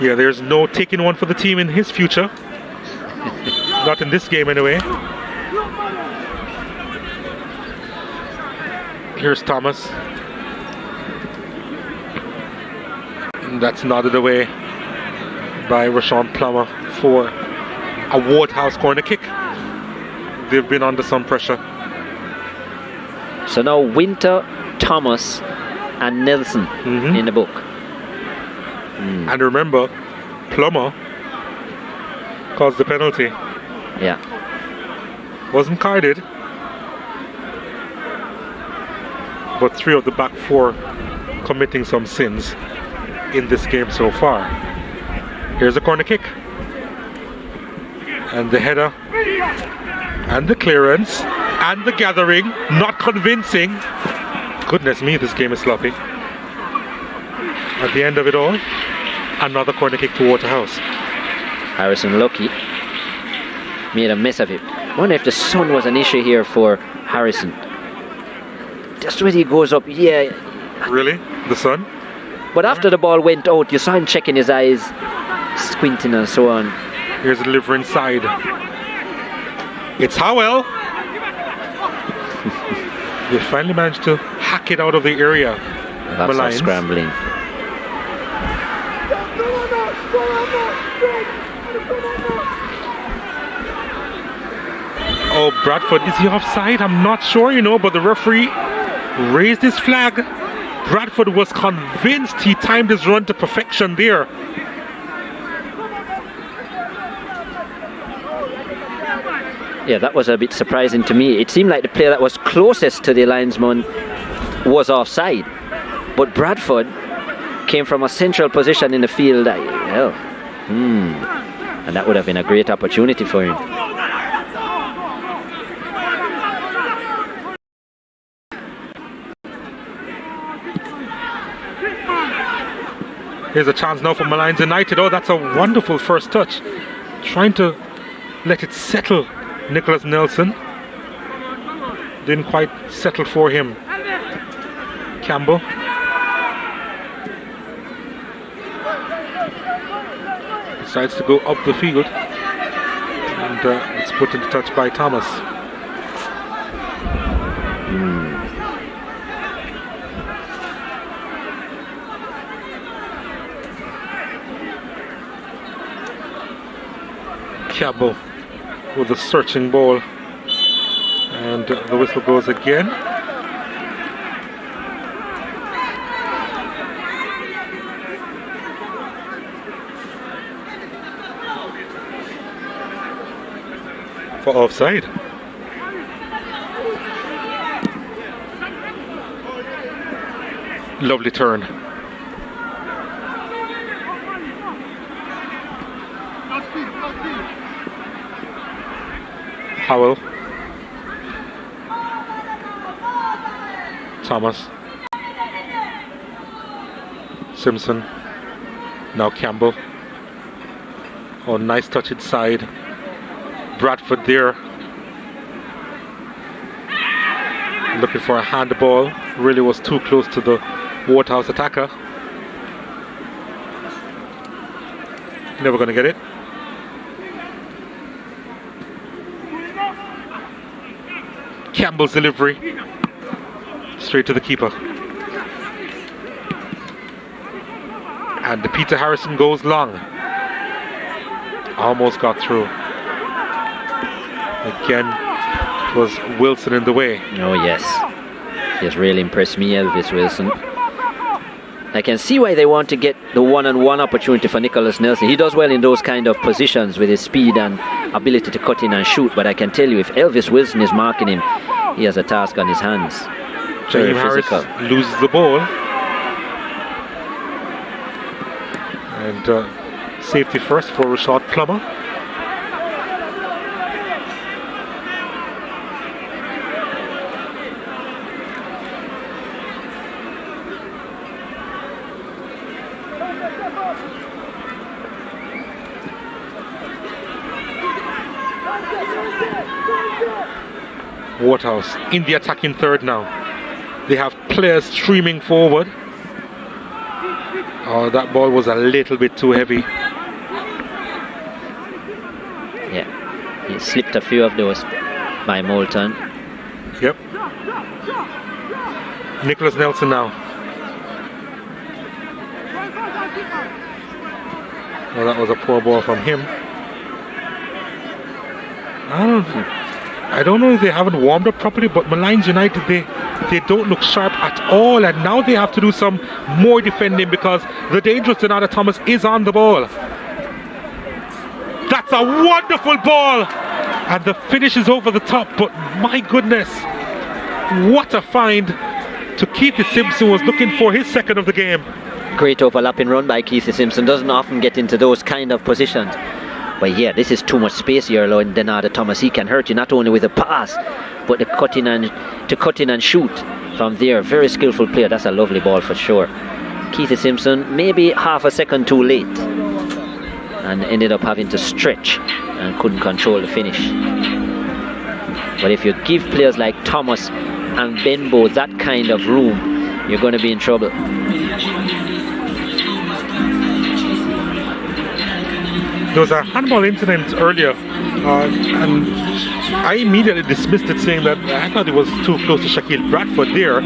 Yeah, there's no taking one for the team in his future. Not in this game anyway. Here's Thomas. That's nodded away by Rashawn Plummer for a Waterhouse corner kick. They've been under some pressure. So now Winter, Thomas and Nelson in the book. And remember, Plummer caused the penalty. Yeah. Wasn't carded, but 3 of the back 4 committing some sins in this game so far. Here's a corner kick. And the header. And the clearance. And the gathering. Not convincing. Goodness me, this game is sloppy. At the end of it all, another corner kick to Waterhouse. Harrison Lucky made a mess of it. I wonder if the sun was an issue here for Harrison. Just when he goes up, yeah. Really? The sun? But after the ball went out, you saw him checking his eyes, squinting and so on. Here's a delivery inside. It's Howell. They finally managed to hack it out of the area. Lots of scrambling. Oh, Bradford, is he offside? I'm not sure, you know, but the referee raised his flag. Bradford was convinced he timed his run to perfection there. Yeah, that was a bit surprising to me. It seemed like the player that was closest to the linesman was offside. But Bradford came from a central position in the field. And that would have been a great opportunity for him. Here's a chance now for Molynes United. Oh, that's a wonderful first touch. Trying to let it settle. Nicholas Nelson didn't quite settle for him. Campbell. Decides to go up the field. And it's put into touch by Thomas. Campbell with a searching ball, and the whistle goes again. For offside. Lovely turn. Howell. Thomas. Simpson. Now Campbell. Oh, nice touch inside. Bradford there. Looking for a handball. Really was too close to the Waterhouse attacker. Never gonna get it. Campbell's delivery straight to the keeper, and the Peter Harrison goes long. Almost got through. Again, it was Wilson in the way. Oh yes, he has really impressed me, Elvis Wilson. I can see why they want to get the one-on-one opportunity for Nicholas Nelson. He does well in those kind of positions with his speed and ability to cut in and shoot. But I can tell you, if Elvis Wilson is marking him, he has a task on his hands. Very physical. Harris loses the ball. And safety first for Rashad Plummer. Waterhouse in the attacking third now. They have players streaming forward. Oh, that ball was a little bit too heavy. Yeah, he slipped a few of those by Moulton. Yep. Nicholas Nelson now. Well, that was a poor ball from him. I don't know if they haven't warmed up properly, but Molynes United, they don't look sharp at all, and now they have to do some more defending because the dangerous Donata Thomas is on the ball. That's a wonderful ball, and the finish is over the top, but my goodness, what a find to Keithy Simpson, was looking for his second of the game. Great overlapping run by Keithy Simpson, doesn't often get into those kind of positions. But yeah, this is too much space here allowing Donata Thomas. He can hurt you not only with a pass, but to cut in and shoot from there. Very skillful player. That's a lovely ball for sure. Keithy Simpson maybe half a second too late and ended up having to stretch and couldn't control the finish. But if you give players like Thomas and Benbow that kind of room, you're going to be in trouble. There was a handball incident earlier, and I immediately dismissed it, saying that I thought it was too close to Shaquille Bradford there.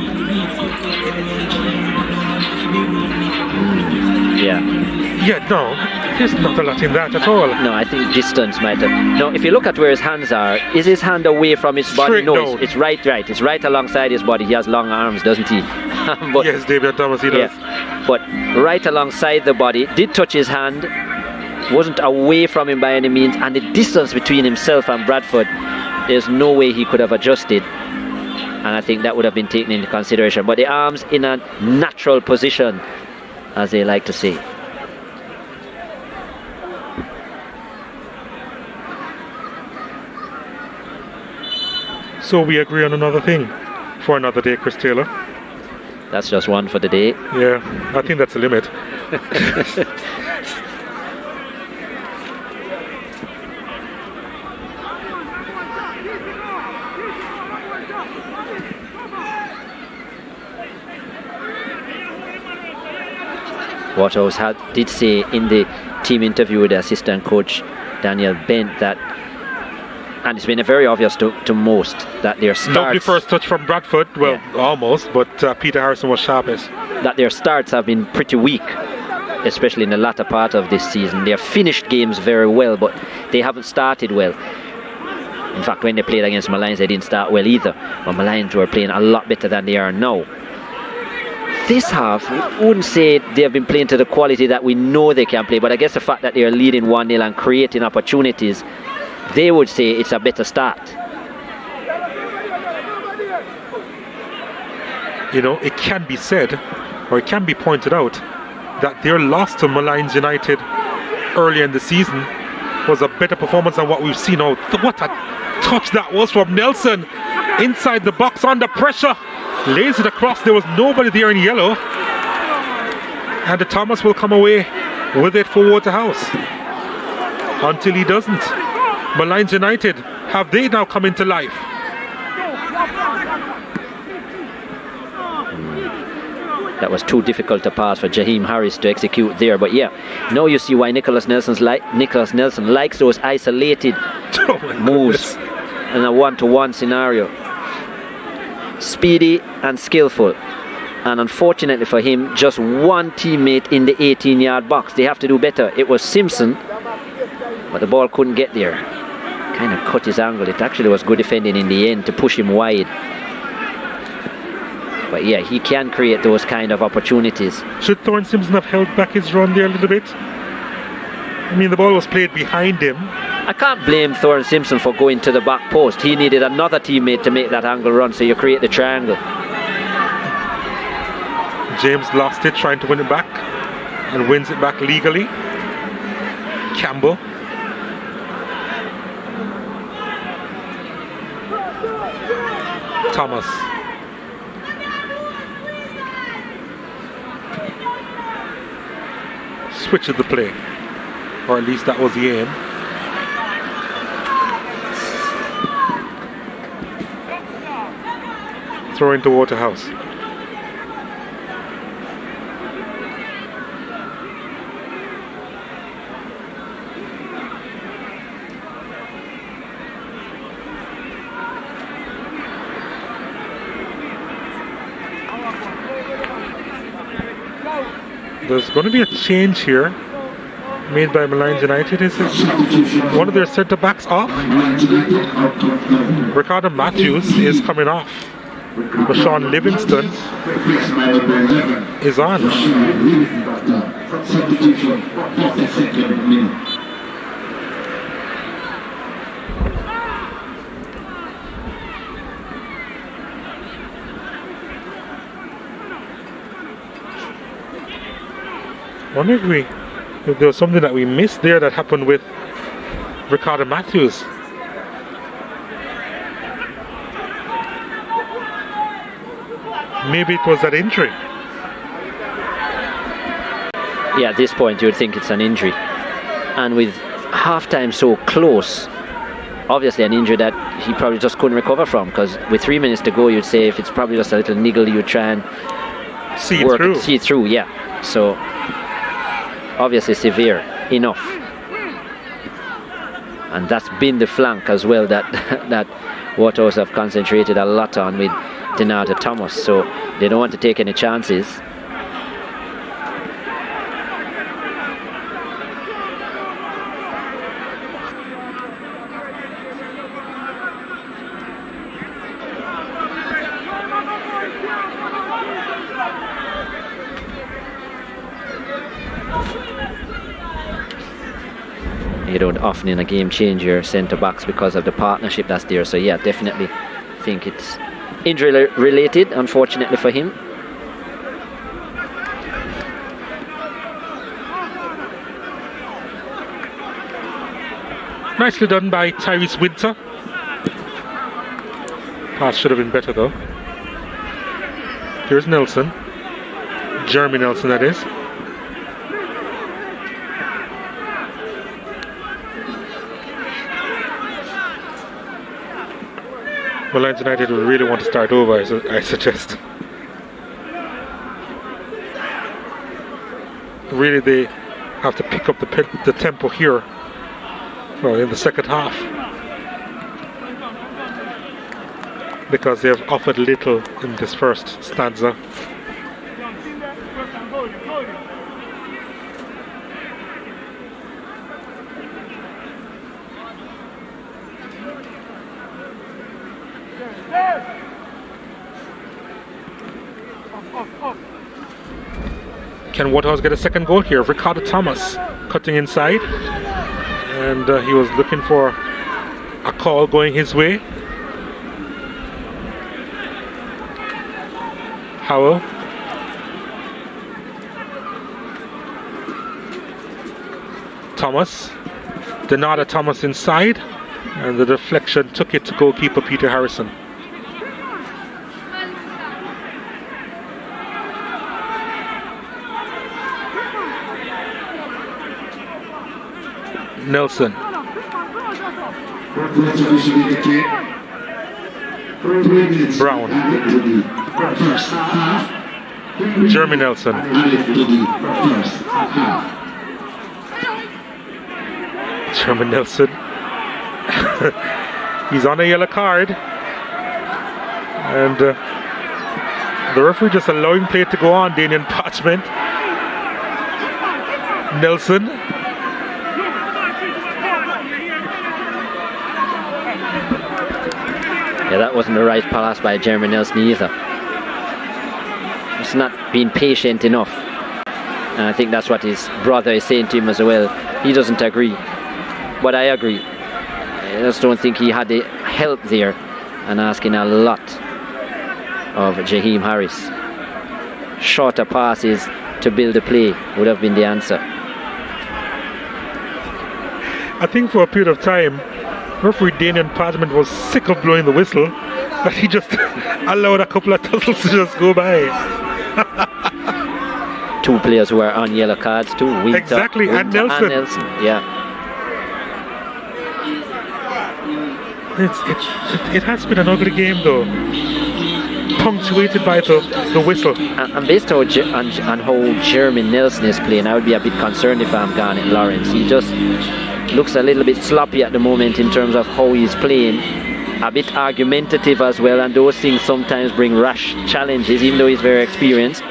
Yeah, no, there's not a lot in that at all. No, I think distance might have. No, if you look at where his hands are, is his hand away from his body? No, it's right. It's right alongside his body. He has long arms, doesn't he? But, yes, David Thomas, he does. Yeah, but right alongside the body, did touch his hand, wasn't away from him by any means, and the distance between himself and Bradford, there's no way he could have adjusted, and I think that would have been taken into consideration. But the arms in a natural position, as they like to say. So we agree on another thing for another day, Chris Taylor. That's just one for the day. Yeah, I think that's the limit. Waterhouse did say in the team interview with the assistant coach Daniel Bent that, and it's been very obvious to most, that their starts... Lovely first touch from Bradford, well, yeah, almost, but Peter Harrison was sharpest. That their starts have been pretty weak, especially in the latter part of this season. They have finished games very well, but they haven't started well. In fact, when they played against Molynes, they didn't start well either. But Molynes were playing a lot better than they are now. This half, we wouldn't say they have been playing to the quality that we know they can play, but I guess the fact that they are leading 1-0 and creating opportunities, they would say it's a better start. You know, it can be said, or it can be pointed out, that their loss to Molynes United earlier in the season was a better performance than what we've seen. Oh, what a touch that was from Nelson, inside the box under pressure, lays it across. There was nobody there in yellow, and the Thomas will come away with it for Waterhouse until he doesn't. Molynes United, have they now come into life? That was too difficult a pass for Jaheim Harris to execute there, but yeah, now you see why Nicholas Nelson likes those isolated moves in a one-to-one scenario. Speedy and skillful, and unfortunately for him, just one teammate in the 18-yard box. They have to do better. It was Simpson, but the ball couldn't get there. Kind of cut his angle. It actually was good defending in the end to push him wide. But yeah, he can create those kind of opportunities. Should Thorne Simpson have held back his run there a little bit? I mean, the ball was played behind him. I can't blame Thorne Simpson for going to the back post. He needed another teammate to make that angle run, so you create the triangle. James lost it trying to win it back, and wins it back legally. Campbell. Thomas. Switches the play, or at least that was the aim. Throw into Waterhouse. There's going to be a change here. made by Molynes United. Is it one of their centre backs off? Ricardo Matthews is coming off. Rashawn Livingston is on. I wonder if there was something that we missed there that happened with Ricardo Matthews. Maybe it was that injury. Yeah, at this point you would think it's an injury. And with half-time so close, obviously an injury that he probably just couldn't recover from, because with 3 minutes to go you'd say if it's probably just a little niggle you try and see it through, yeah. So obviously severe enough. And that's been the flank as well that Waterhouse have concentrated a lot on with Donato Thomas, so they don't want to take any chances. You don't often in a game change your centre backs because of the partnership that's there, so yeah, definitely think it's injury related, unfortunately for him. Nicely done by Tyrese Winter. Pass should have been better though. Here's Nelson. Jeremy Nelson, that is. Molynes United will really want to start over, I suggest. Really, they have to pick up the tempo here in the second half, because they have offered little in this first stanza. Can Waterhouse get a second goal here? Ricardo Thomas cutting inside, and he was looking for a call going his way. Howell. Thomas. Donato Thomas inside, and the deflection took it to goalkeeper Peter Harrison. Nelson. Brown. Jeremy Nelson. Jeremy Nelson. He's on a yellow card. And the referee just allowing play to go on. Daniel Parchment. Nelson. Yeah, that wasn't the right pass by Jeremy Nelson either. It's not being patient enough. And I think that's what his brother is saying to him as well. He doesn't agree. But I agree. I just don't think he had the help there, and asking a lot of Jaheim Harris. Shorter passes to build a play would have been the answer. I think for a period of time, referee Daniel Parchment was sick of blowing the whistle, but he just allowed a couple of tussles to just go by. Two players who are on yellow cards too. Winter, exactly, Winter and Nelson. Yeah. It has been an ugly game though, punctuated by the whistle. And based on how Jeremy Nelson is playing, I would be a bit concerned if I'm Garnet Lawrence. He just looks a little bit sloppy at the moment in terms of how he's playing, a bit argumentative as well, and those things sometimes bring rash challenges, even though he's very experienced.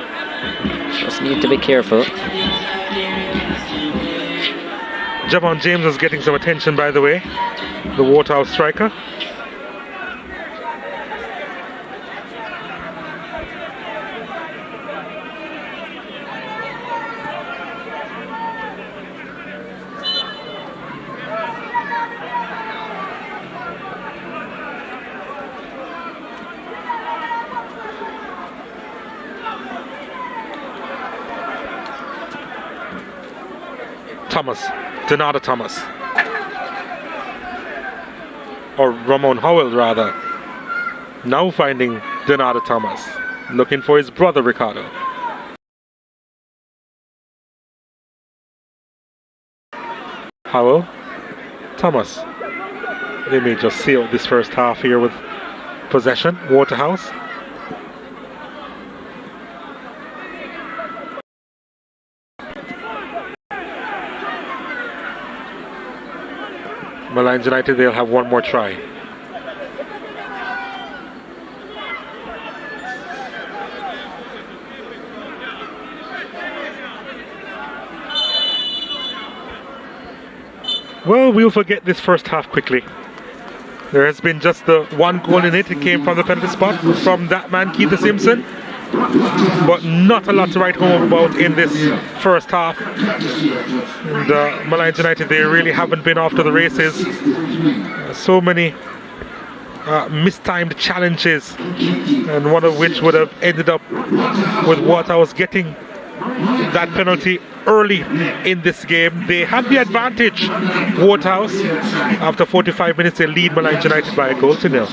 Just need to be careful. Javon James is getting some attention, by the way, the Waterhouse striker. Donata Thomas, or Ramon Howell rather, now finding Donata Thomas, looking for his brother Ricardo. Howell, Thomas. They may just seal this first half here with possession. Waterhouse. Molynes United, they'll have one more try. Well, we'll forget this first half quickly. There has been just the one goal in it. It came from the penalty spot from that man, Keith Simpson. But not a lot to write home about in this first half. And Molynes United, they really haven't been off to the races. So many mistimed challenges, and one of which would have ended up with Waterhouse getting that penalty early in this game. They have the advantage, Waterhouse. After 45 minutes, they lead Molynes United by a goal to nil.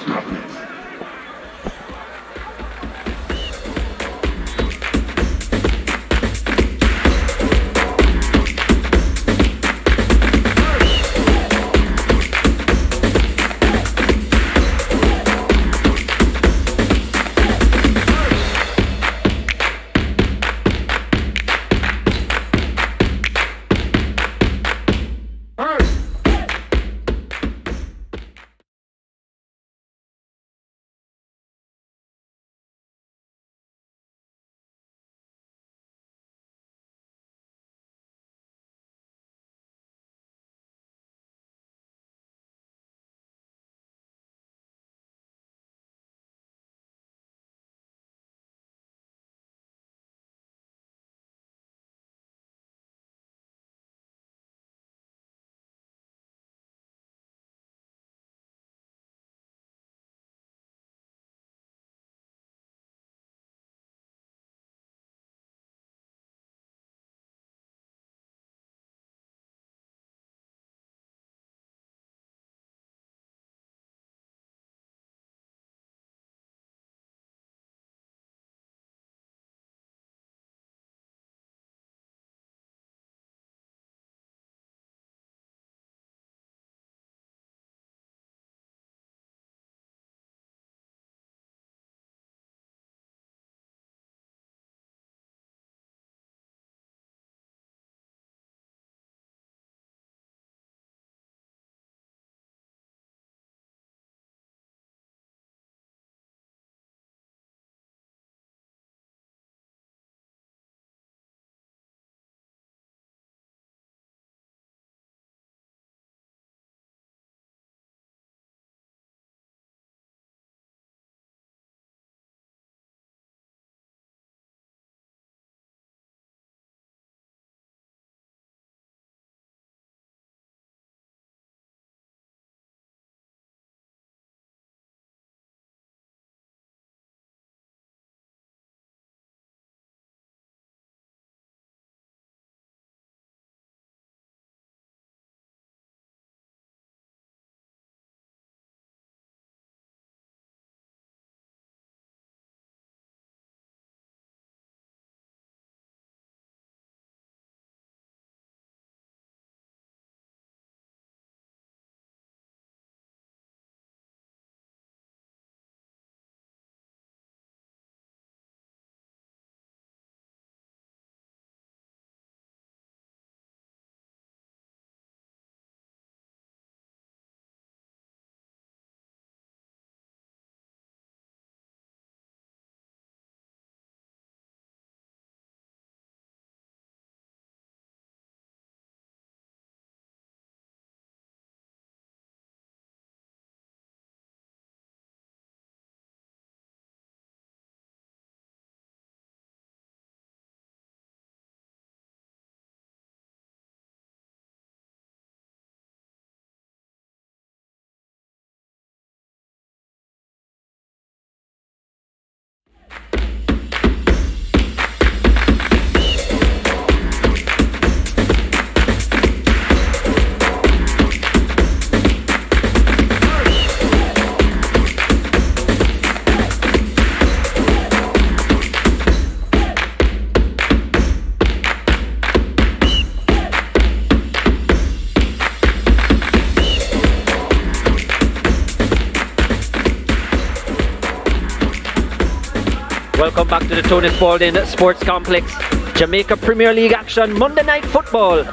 Welcome back to the Dunbeholden Sports Complex. Jamaica Premier League action, Monday Night Football.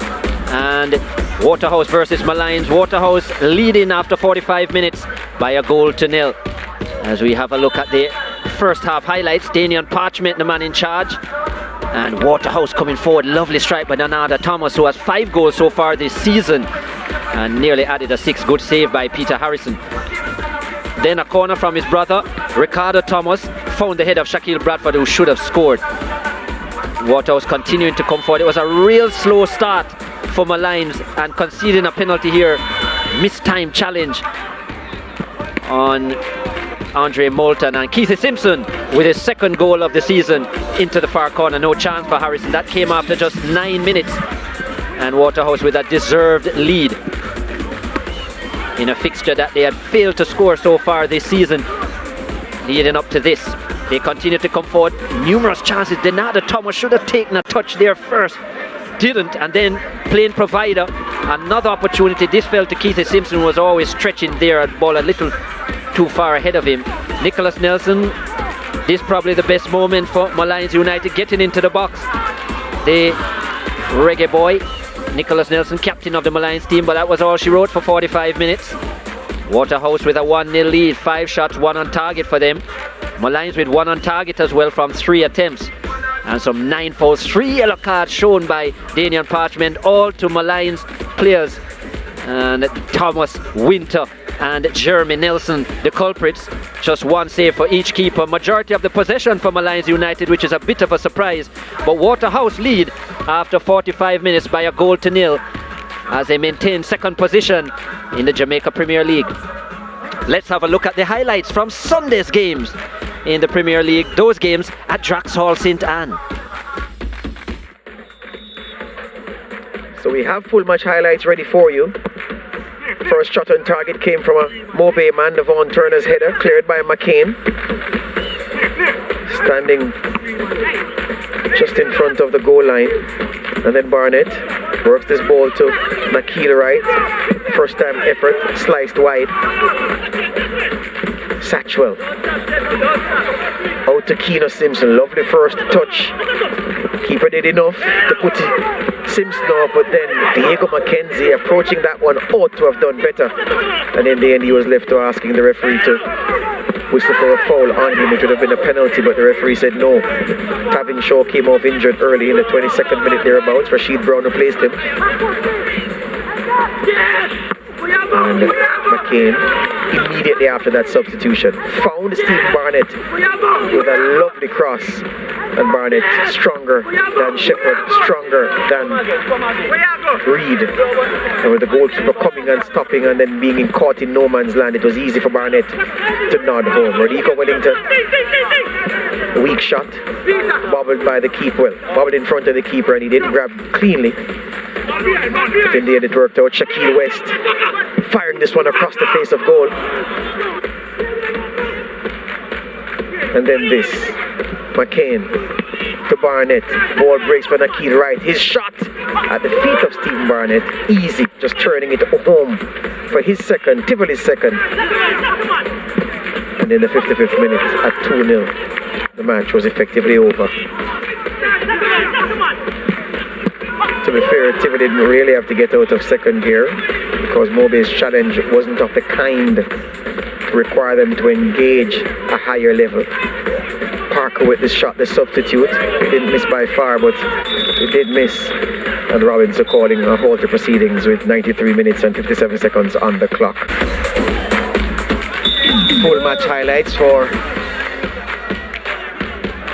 And Waterhouse versus Molynes. Waterhouse leading after 45 minutes by a goal to nil. As we have a look at the first half highlights, Daniel Parchment, the man in charge. And Waterhouse coming forward, lovely strike by Donada Thomas, who has 5 goals so far this season. And nearly added a 6th, good save by Peter Harrison. Then a corner from his brother, Ricardo Thomas, found the head of Shaquille Bradford, who should have scored. Waterhouse continuing to come forward. It was a real slow start for Molynes, and conceding a penalty here, mistimed challenge on Andre Moulton, and Keithy Simpson with his 2nd goal of the season into the far corner. No chance for Harrison. That came after just 9 minutes, and Waterhouse with a deserved lead in a fixture that they had failed to score so far this season. Leading up to this, they continue to come forward. Numerous chances. Donada Thomas should have taken a touch there first, didn't, and then playing provider, another opportunity. This fell to Keithy Simpson, who was always stretching there at ball a little too far ahead of him. Nicholas Nelson, this probably the best moment for Molynes United, getting into the box. The reggae boy, Nicholas Nelson, captain of the Molynes team, but that was all she wrote for 45 minutes. Waterhouse with a 1-0 lead, 5 shots, 1 on target for them. Molynes with 1 on target as well from 3 attempts. And some 9 fouls, 3 yellow cards shown by Daniel Parchment, all to Molynes players. And Thomas, Winter and Jeremy Nelson, the culprits. Just 1 save for each keeper. Majority of the possession for Molynes United, which is a bit of a surprise. But Waterhouse lead after 45 minutes by a goal to nil, as they maintain 2nd position in the Jamaica Premier League. Let's have a look at the highlights from Sunday's games in the Premier League. Those games at Draxhall St. Anne. So we have full match highlights ready for you. First shot on target came from a Mobay man, Devon Turner's header, cleared by McCain. Standing just in front of the goal line. And then Barnett works this ball to Nakil Wright. First time effort, sliced wide. Satchwell. Out to Keeno Simpson, lovely first touch. Keeper did enough to put Simpson off, but then Diego McKenzie approaching that one ought to have done better. And in the end he was left to asking the referee to whistle for a foul on him. It would have been a penalty, but the referee said no. Tavin Shaw came off injured early in the 22nd minute thereabouts. Rashid Brown replaced him. And McCain immediately after that substitution found Steve Barnett with a lovely cross, and Barnett stronger than Shepherd, stronger than Reed, and with the goalkeeper coming and stopping and then being caught in no man's land, it was easy for Barnett to nod home. Rodico Wellington, a weak shot, bobbled by the keeper, bobbled in front of the keeper, and he didn't grab cleanly. But in the end it worked out. Shaquille West firing this one across the face of goal. And then this, McCain to Barnett. Ball breaks for Nakil Wright. His shot at the feet of Stephen Barnett. Easy, just turning it home for his 2nd, Tivoli's 2nd. And in the 55th minute at 2-0, the match was effectively over. To be fair, Tivoli didn't really have to get out of 2nd gear, because Mobay's challenge wasn't of the kind to require them to engage a higher level. Parker with this shot, the substitute, didn't miss by far, but it did miss. And Robinson calling a halt to proceedings with 93 minutes and 57 seconds on the clock. Full match highlights for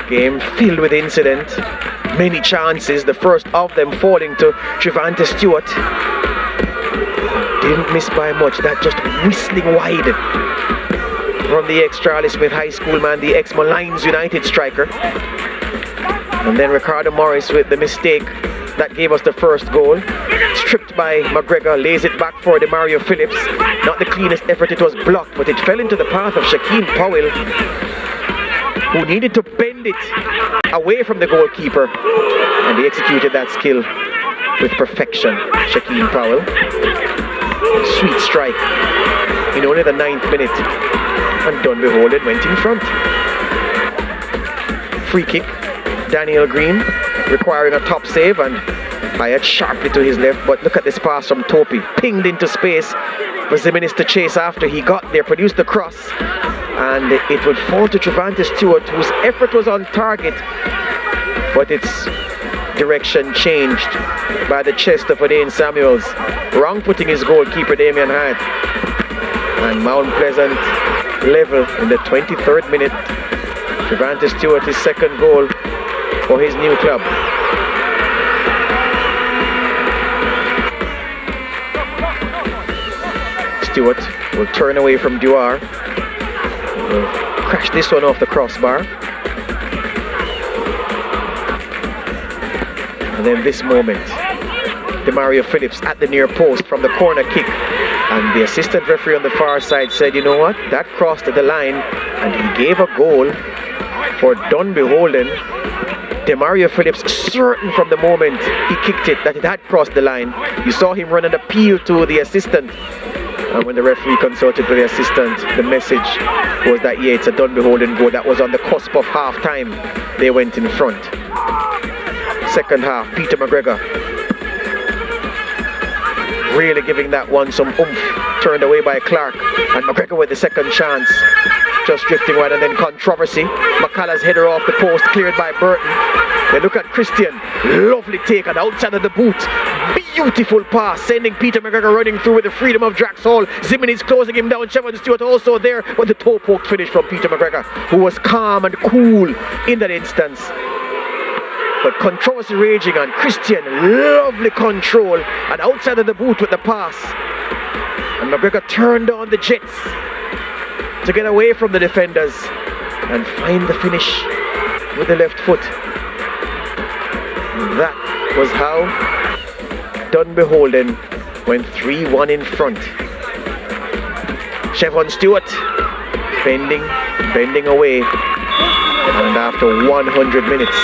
game filled with incident. Many chances, the first of them falling to Trevante Stewart. Didn't miss by much, that just whistling wide from the ex-Charlie Smith High School man, the ex-Molynes United striker. And then Ricardo Morris with the mistake that gave us the first goal. Stripped by McGregor, lays it back for the Mario Phillips. Not the cleanest effort, it was blocked, but it fell into the path of Shaquem Powell, who needed to bend it away from the goalkeeper, and he executed that skill with perfection. Shaquem Powell, sweet strike in only the 9th minute, and Dunbeholden went in front. free kick. Daniel Green requiring a top save and fired sharply to his left, but look at this pass from Topi, pinged into space for Zimenez to chase after. He got there, produced the cross, and it would fall to Trevante Stewart, whose effort was on target, but its direction changed by the chest of Adane Samuels, wrong putting his goalkeeper Damien Hyde. And Mount Pleasant level in the 23rd minute. Trevante Stewart, his second goal for his new club. Stewart will turn away from Duar. Will crash this one off the crossbar. And then this moment, Demario Phillips at the near post from the corner kick. And the assistant referee on the far side said, you know what, that crossed the line, and he gave a goal for Dunbeholden. Demario Phillips certain from the moment he kicked it that it had crossed the line. You saw him run an appeal to the assistant, and when the referee consulted with the assistant, the message was that yeah, it's a Dunbeholden goal. That was on the cusp of half time. They went in front. Second half, Peter McGregor really giving that one some oomph, turned away by Clark, and McGregor with the second chance, just drifting wide, and then controversy. McCallum's header off the post, cleared by Burton. They look at Christian, lovely take on the outside of the boot, beautiful pass, sending Peter McGregor running through with the freedom of Drax Hall. Zimenez closing him down, Shevon Stewart also there, but the toe poke finish from Peter McGregor, who was calm and cool in that instance. But controversy raging on Christian, lovely control, and outside of the boot with the pass. And McGregor turned on the jets to get away from the defenders and find the finish with the left foot. And that was how Dunbeholden went 3-1 in front. Shevon Stewart bending away, and after 100 minutes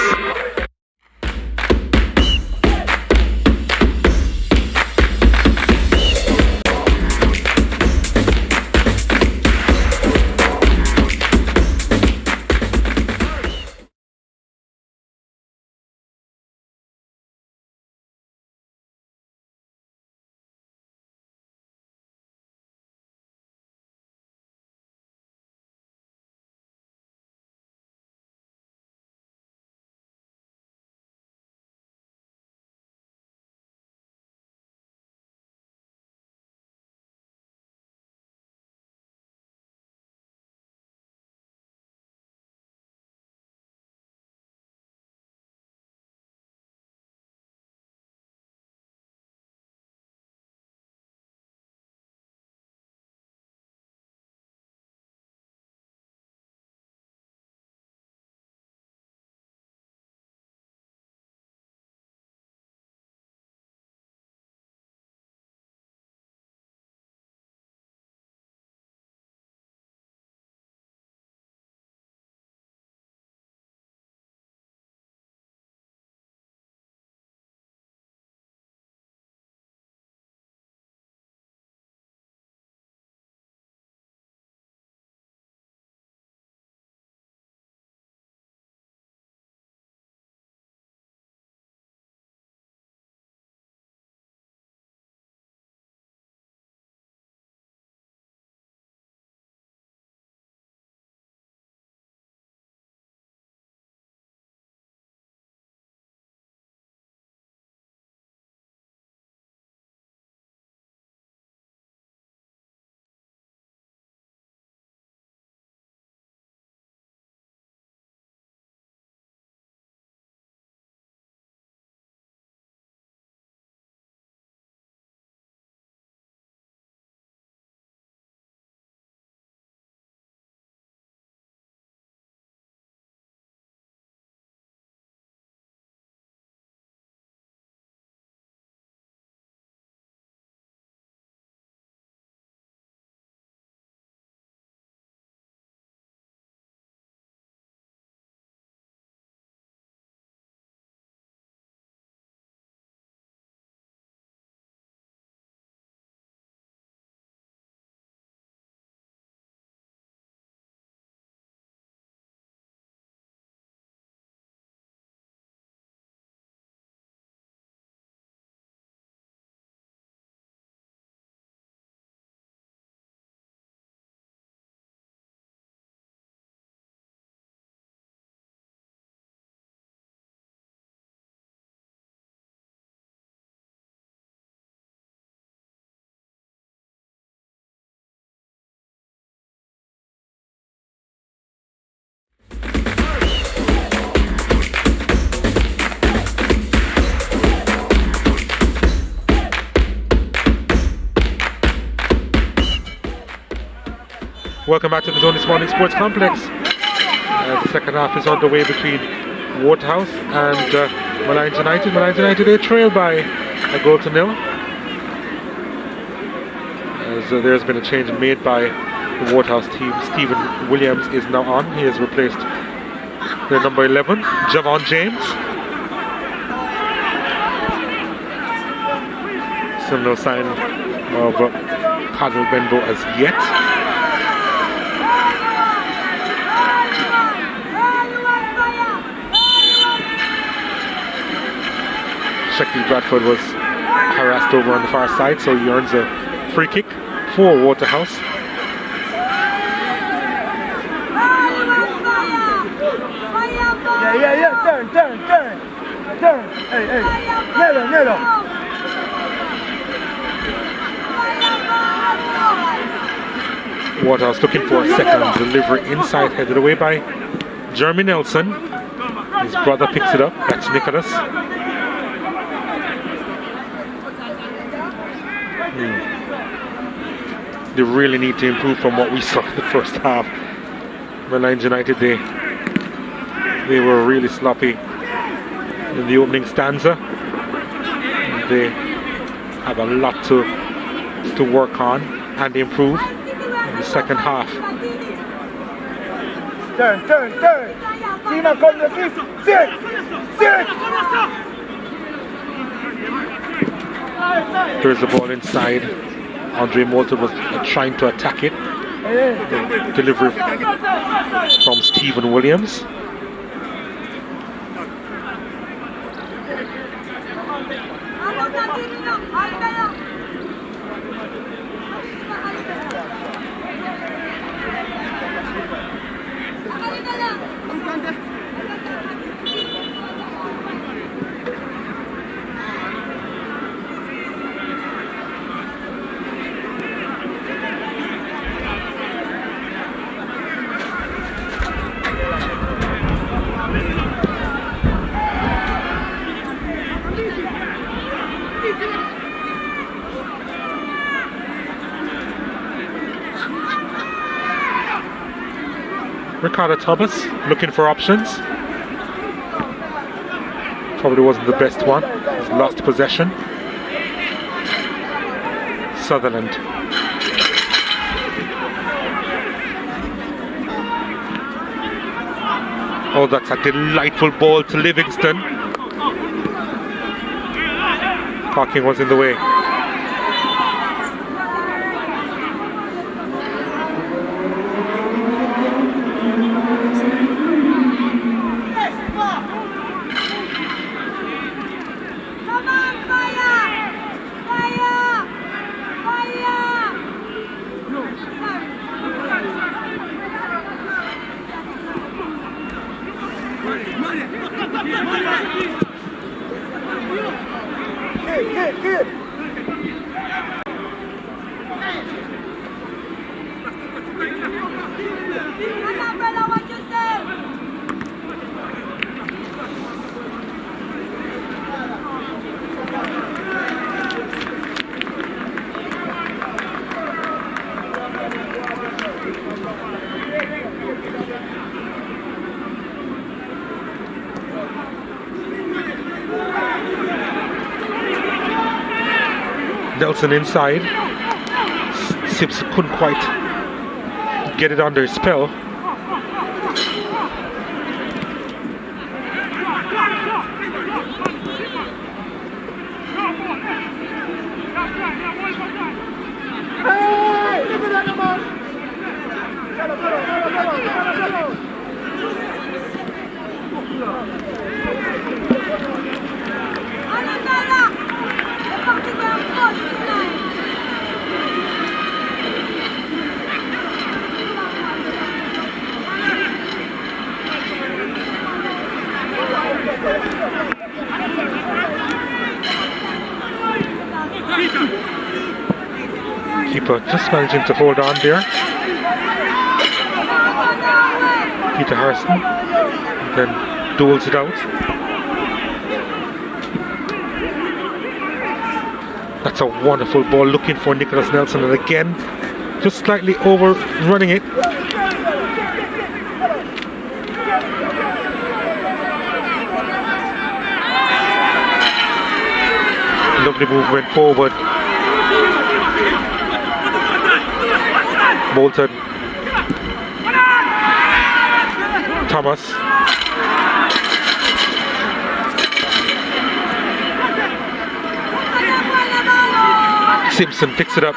Welcome back to the Zone this morning Sports Complex. The second half is underway between Waterhouse and Molynes United. Molynes United, they trail by a goal to nil. As there's been a change made by the Waterhouse team. Stephen Williams is now on. He has replaced the number 11, Javon James. Still no sign of Padel Benbow as yet. Shekty Bradford was harassed over on the far side, so he earns a free kick for Waterhouse. Yeah, turn. Hey, Nelo. Waterhouse looking for a second delivery inside, headed away by Jeremy Nelson. His brother picks it up, that's Nicholas. They really need to improve from what we saw in the first half. Molynes United, they were really sloppy in the opening stanza. They have a lot to work on and improve in the second half. Turn. Tima, come to this. Sit. There's the ball inside. Andre Moulton was trying to attack it. The delivery from Stephen Williams. Ricardo Thomas looking for options. Probably wasn't the best one. He's lost possession. Sutherland. Oh, that's a delightful ball to Livingston. Parking was in the way. Nelson inside. Sips couldn't quite get it under his spell. Keeper just managing to hold on there. Peter Harrison then doles it out. That's a wonderful ball looking for Nicholas Nelson, and again just slightly overrunning it. Lovely movement forward. Moulton. Thomas. Simpson picks it up.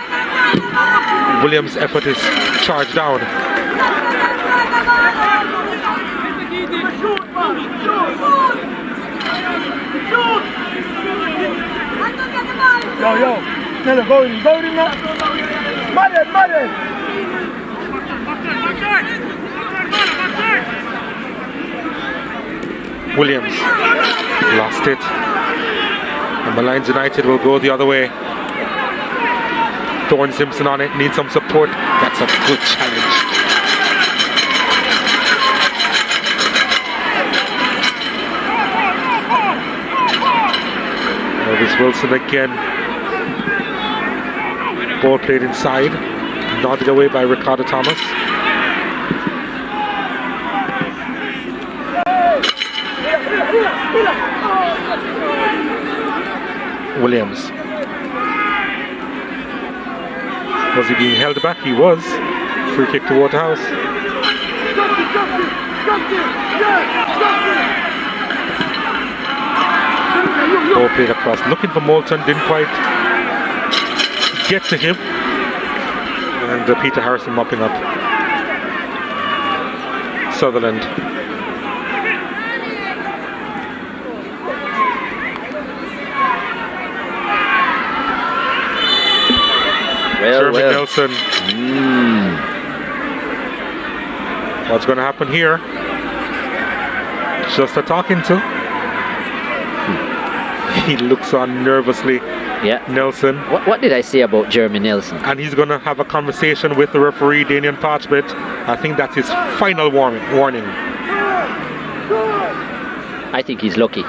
Williams' effort is charged down. Yo, Nella, go in now. Madden. Williams lost it. And Molynes United will go the other way. Thorne Simpson on it, needs some support. That's a good challenge. Elvis Wilson again. Ball played inside, nodded away by Ricardo Thomas. Williams. Was he being held back? He was. Free kick to Waterhouse. Ball played across. Looking for Moulton, didn't quite get to him. And Peter Harrison mopping up. Sutherland. Jeremy Nelson. What's going to happen here? Just a talking to. He looks on nervously. Yeah. Nelson. What did I say about Jeremy Nelson? And he's going to have a conversation with the referee, Daniel Parchment. I think that's his final warning. I think he's lucky.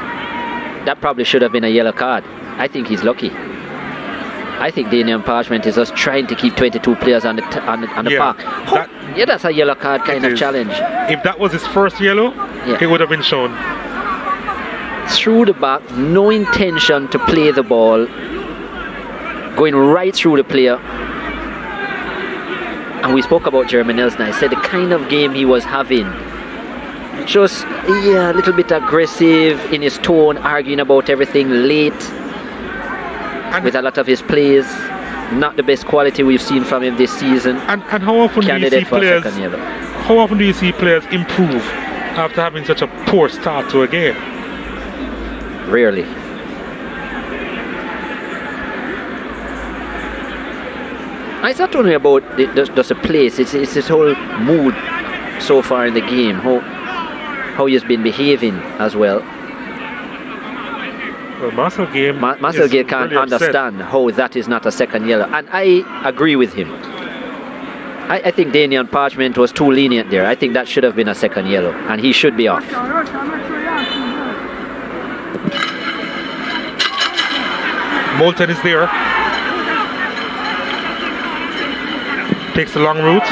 That probably should have been a yellow card. I think he's lucky. I think Daniel Parchment is just trying to keep 22 players on the park. That's a yellow card kind of challenge. If that was his first yellow, it would have been shown. Through the back, no intention to play the ball, going right through the player. And we spoke about Jeremy Nelson. I said the kind of game he was having, just a little bit aggressive in his tone, arguing about everything late. With a lot of his plays, not the best quality we've seen from him this season. And how often do you see players? How often do you see players improve after having such a poor start to a game? Rarely. It's not only about just a place. It's his whole mood so far in the game. How he's been behaving as well. Well, Marcel Gay can't understand how that is not a second yellow, and I agree with him. I think Daniel Parchment was too lenient there. I think that should have been a second yellow, and he should be off. Moulton is there. Takes the long route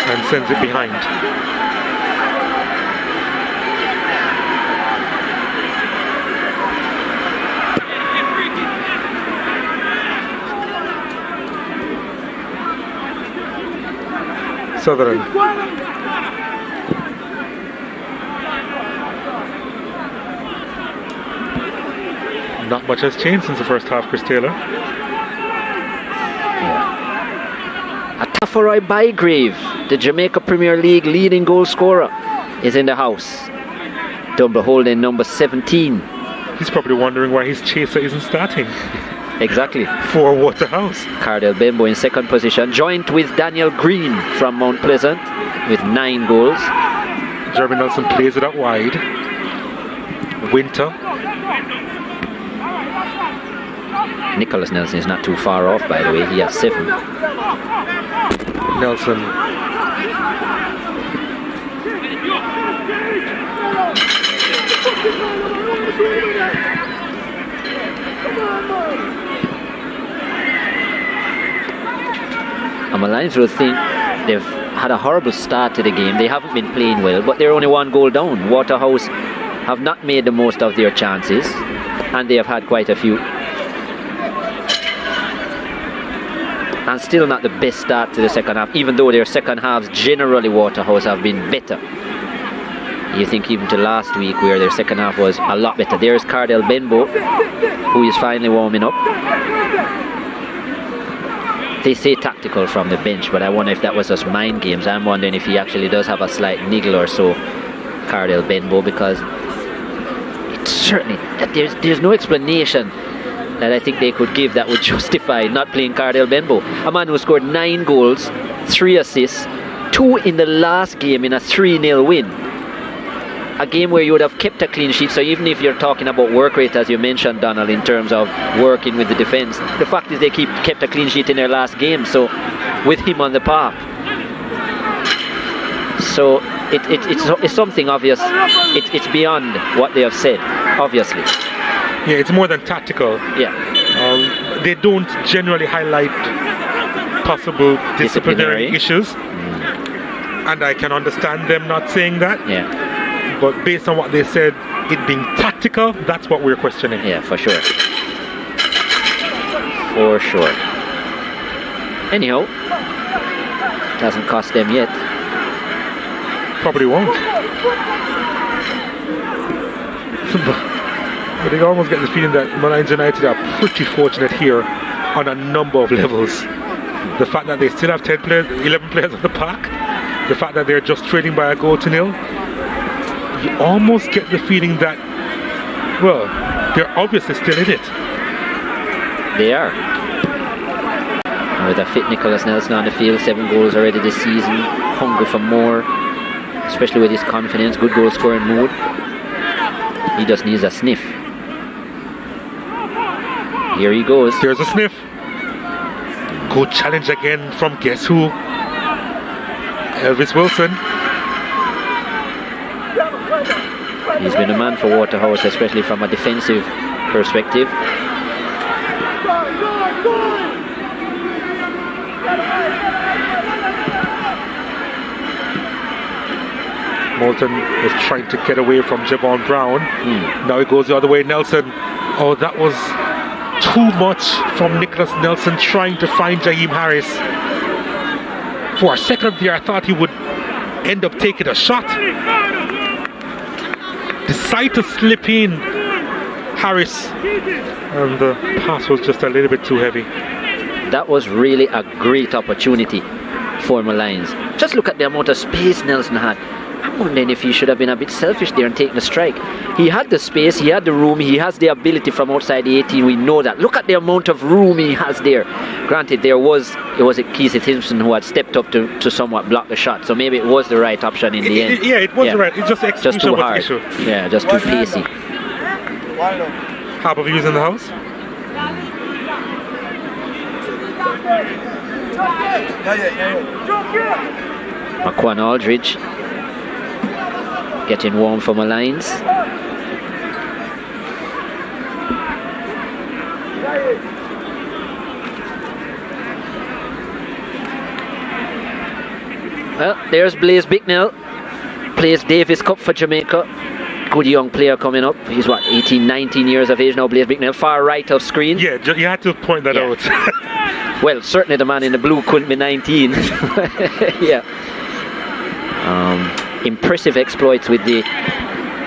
and sends it behind. Sutherland. Not much has changed since the first half, Chris Taylor. A Tafaroy Bygrave, the Jamaica Premier League leading goal scorer, is in the house. Dunbeholden number 17. He's probably wondering why his chaser isn't starting. Exactly. For Waterhouse. Cardell Bembo in second position, joint with Daniel Green from Mount Pleasant with 9 goals. Jeremy Nelson plays it out wide. Winter. Nicholas Nelson is not too far off, by the way. He has 7. Nelson. And Molynes will think they've had a horrible start to the game. They haven't been playing well, but they're only 1 goal down. Waterhouse have not made the most of their chances, and they have had quite a few. And still not the best start to the second half, even though their second halves generally, Waterhouse, have been better. You think even to last week where their second half was a lot better. There's Cardell Benbow, who is finally warming up. They say tactical from the bench, but I wonder if that was just mind games. I'm wondering if he actually does have a slight niggle or so, Cardell Benbow, because it's certainly, there's no explanation that I think they could give that would justify not playing Cardell Benbow. A man who scored 9 goals, 3 assists, 2 in the last game in a 3-0 win. A game where you would have kept a clean sheet. So even if you're talking about work rate, as you mentioned, Donald, in terms of working with the defence, the fact is they kept a clean sheet in their last game, so with him on the park. So it's something obvious. It's beyond what they have said, obviously. Yeah, it's more than tactical. Yeah. They don't generally highlight possible disciplinary issues, and I can understand them not saying that. Yeah. But based on what they said, it being tactical, that's what we're questioning. Yeah, for sure. For sure. Anyhow, it hasn't cost them yet. Probably won't. But they almost get the feeling that Molynes United are pretty fortunate here on a number of levels. The fact that they still have 11 players on the park, the fact that they're just trailing by a goal to nil, you almost get the feeling that, well, they're obviously still in it. They are. And with a fit Nicholas Nelson on the field, 7 goals already this season, hungry for more, especially with his confidence, good goal scoring mood. He just needs a sniff. Here he goes. There's a sniff. Good challenge again from guess who? Elvis Wilson. He's been a man for Waterhouse, especially from a defensive perspective. Moulton was trying to get away from Javon Brown. Now he goes the other way. Nelson. Oh, that was too much from Nicholas Nelson trying to find Jaheim Harris. For a second there, I thought he would end up taking a shot. Decided to slip in Harris, and the pass was just a little bit too heavy. That was really a great opportunity for Molynes. Just look at the amount of space Nelson had. I'm wondering if he should have been a bit selfish there and taken a strike. He had the space, he had the room, he has the ability from outside the 18, we know that. Look at the amount of room he has there. Granted, it was Keith Simpson who had stepped up to somewhat block the shot, so maybe it was the right option in the end. Yeah, it was the right. It's just the execution just too was hard. the issue. Yeah, just too pacey. Harbour Views in the house. Maquan Aldridge getting warm for Molynes. Well, there's Blaise Bicknell, plays Davis Cup for Jamaica. Good young player coming up. He's what, 18, 19 years of age now, Blaise Bicknell, far right of screen. Yeah, you had to point that out. Well, certainly the man in the blue couldn't be 19. Yeah. Impressive exploits with the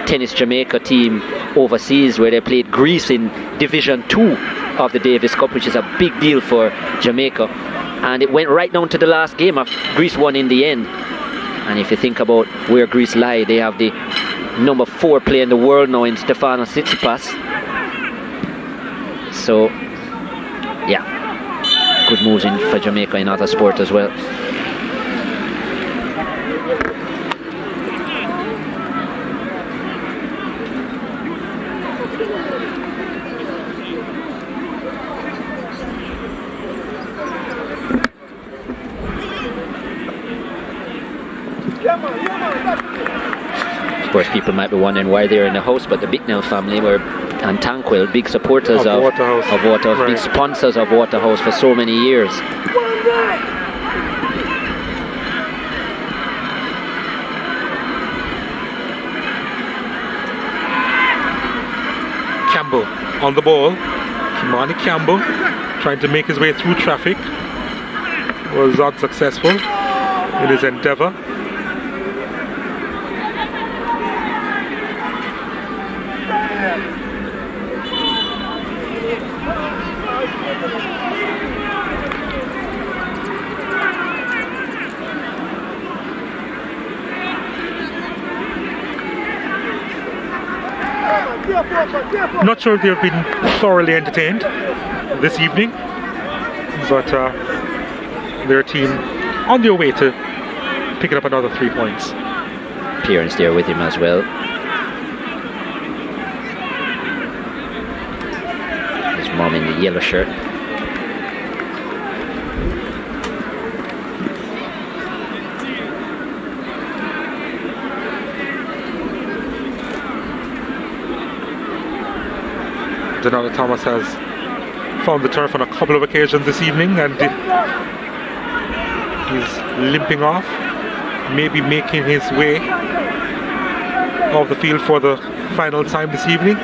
Tennis Jamaica team overseas, where they played Greece in Division 2 of the Davis Cup, which is a big deal for Jamaica. And it went right down to the last game. Greece won in the end. And if you think about where Greece lie, they have the number 4 player in the world now in Stefanos Tsitsipas. So, yeah, good moves in for Jamaica in other sport as well. Of course, people might be wondering why they're in the house, but the Bicknell family were, and Tanquil, big supporters of Waterhouse, right. Big sponsors of Waterhouse for so many years. on the ball. Kimani Campbell trying to make his way through traffic. Was unsuccessful in his endeavour. Not sure if they've been thoroughly entertained this evening, but their team on their way to picking up another 3 points. Appearance there with him as well. His mom in the yellow shirt. Donald Thomas has found the turf on a couple of occasions this evening, and he's limping off, maybe making his way off the field for the final time this evening.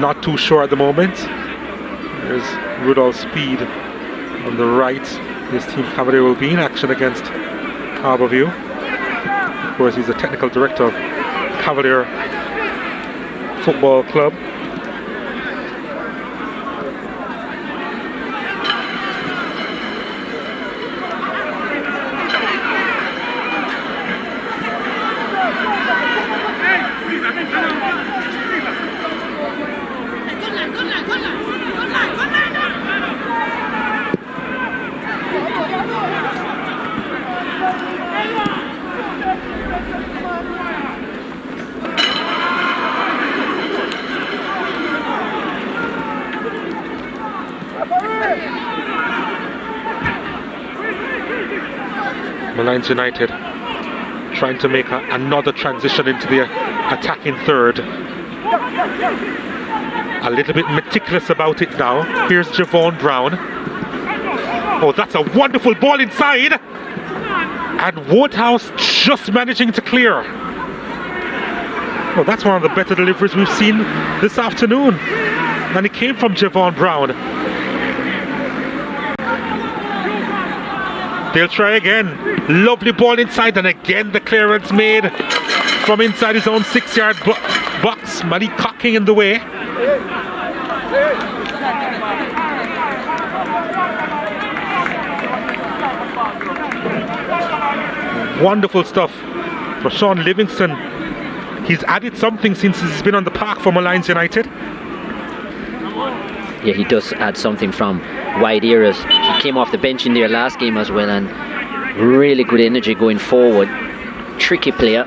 Not too sure at the moment. There's Rudolph Speed on the right. His team Cavalier will be in action against Harborview. Of course, he's the technical director of Cavalier Football Club. Molynes United trying to make another transition into the attacking third. A little bit meticulous about it now. Here's Javon Brown. Oh, that's a wonderful ball inside. And Waterhouse just managing to clear. Oh, that's one of the better deliveries we've seen this afternoon. And it came from Javon Brown. They'll try again. Lovely ball inside, and again the clearance made from inside his own 6-yard box. Malik Cocking in the way. Wonderful stuff for Sean Livingston. He's added something since he's been on the park for Molynes United. Yeah, he does add something from wide areas. He came off the bench in their last game as well, and really good energy going forward. Tricky player.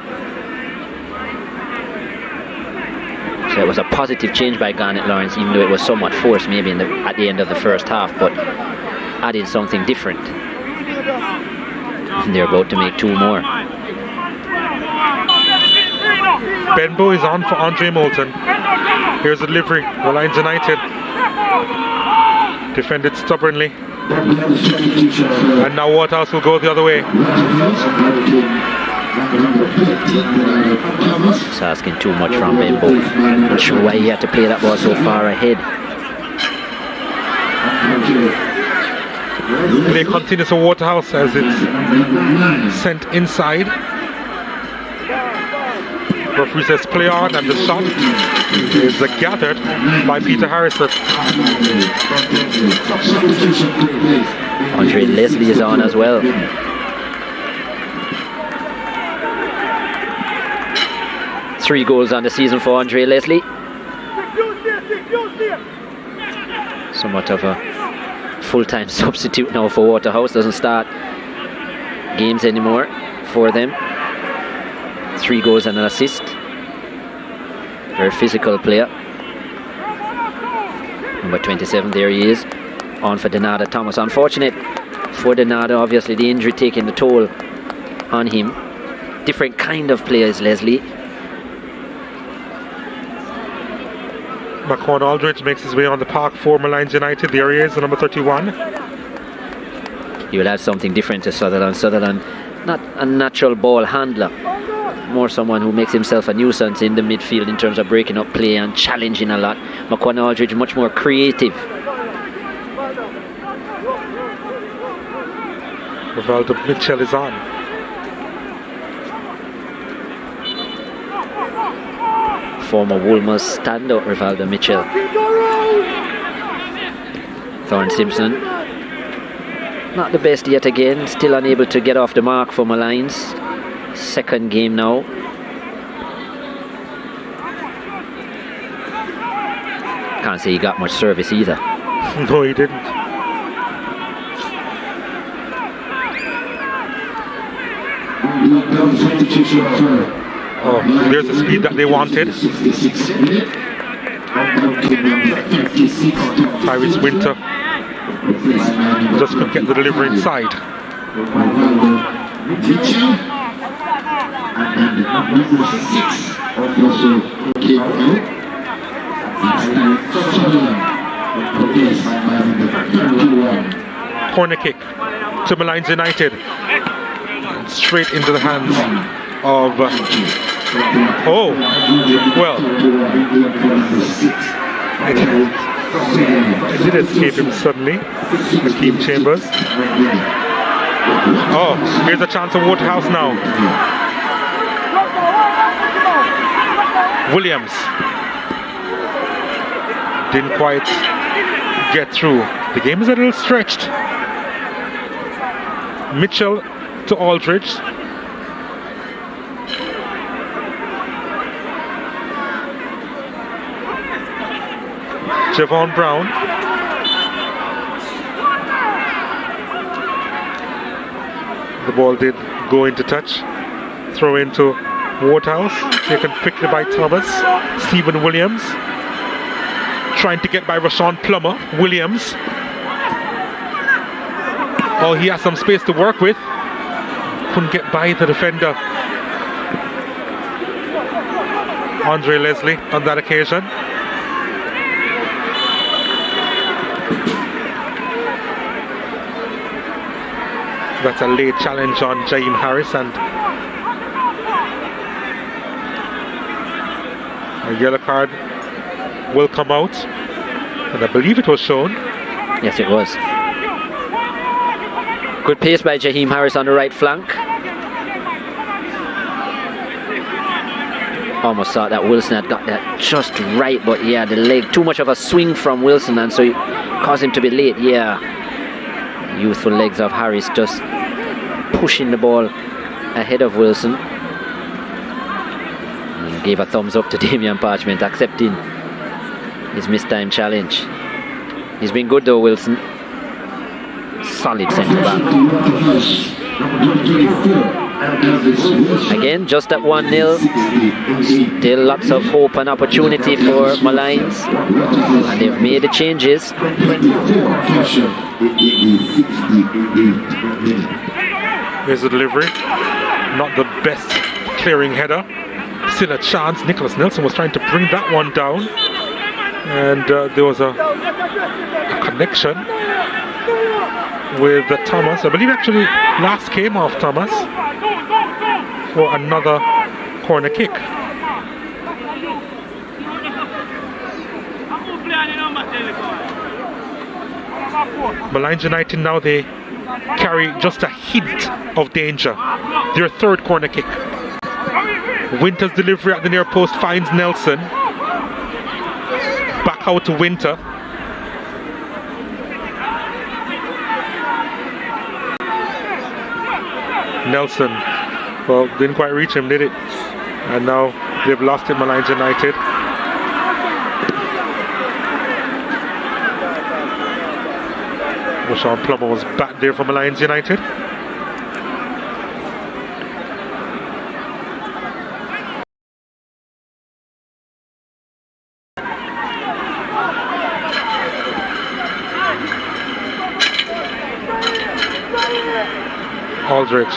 So it was a positive change by Garnet Lawrence, even though it was somewhat forced maybe at the end of the first half, but adding something different. And they're about to make 2 more. Benbow is on for Andre Moulton. Here's the delivery. Molynes United defended stubbornly. And now Waterhouse will go the other way. It's asking too much from Benbow. Not sure why he had to play that ball so far ahead. Play continues for Waterhouse as it's sent inside. Referee says play on, and the shot is gathered by Peter Harrison. Andre Leslie is on as well. Three goals on the season for Andre Leslie. Somewhat of a full-time substitute now for Waterhouse. Doesn't start games anymore for them. 3 goals and an assist. Very physical player. Number 27, there he is. On for Denada Thomas. Unfortunate for Denada, obviously the injury taking the toll on him. Different kind of player is Leslie. Macorn Aldridge makes his way on the park for Molynes United. There he is, the number 31. He will add something different to Sutherland. Sutherland, not a natural ball handler. more someone who makes himself a nuisance in the midfield in terms of breaking up play and challenging a lot. McQuan Aldridge much more creative. Rivaldo Mitchell is on. Former Wolmer's standout Rivaldo Mitchell. Thorne Simpson, not the best yet again, still unable to get off the mark for Molynes. Second game now. Can't say he got much service either. No, he didn't. Oh, there's the speed that they wanted. Tyrese Winter just couldn't get the delivery inside. Corner kick to Molynes United. Straight into the hands of oh well, it did escape him suddenly. Hakeem Chambers. Oh, here's a chance of Waterhouse now. Williams didn't quite get through. The game is a little stretched. Mitchell to Aldridge. Javon Brown. The ball did go into touch. Throw into Waterhouse. Taken quickly by Thomas. Stephen Williams. Trying to get by Rashawn Plummer. Williams. Oh, he has some space to work with. Couldn't get by the defender. Andre Leslie on that occasion. That's a late challenge on Jaheim Harris, and a yellow card will come out, and I believe it was shown. Yes, it was. Good pace by Jaheim Harris on the right flank. Almost thought that Wilson had got that just right, but yeah, the leg, too much of a swing from Wilson, and so it caused him to be late. Yeah, youthful legs of Harris just pushing the ball ahead of Wilson. And gave a thumbs up to Damian Parchment, accepting his missed-time challenge. He's been good though, Wilson. Solid centre back. Again, just at 1-0. Still lots of hope and opportunity for Molynes, and they've made the changes. Here's the delivery. Not the best clearing header. Still a chance. Nicholas Nelson was trying to bring that one down, and there was a connection with Thomas. I believe actually last came off Thomas for another corner kick. Molynes United now, they carry just a hint of danger. Their third corner kick. Winter's delivery at the near post finds Nelson. Back out to Winter. Nelson, well, didn't quite reach him, did it? And now they've lost it, Molynes United. Rashawn Plummer was back there for Molynes United. Aldridge.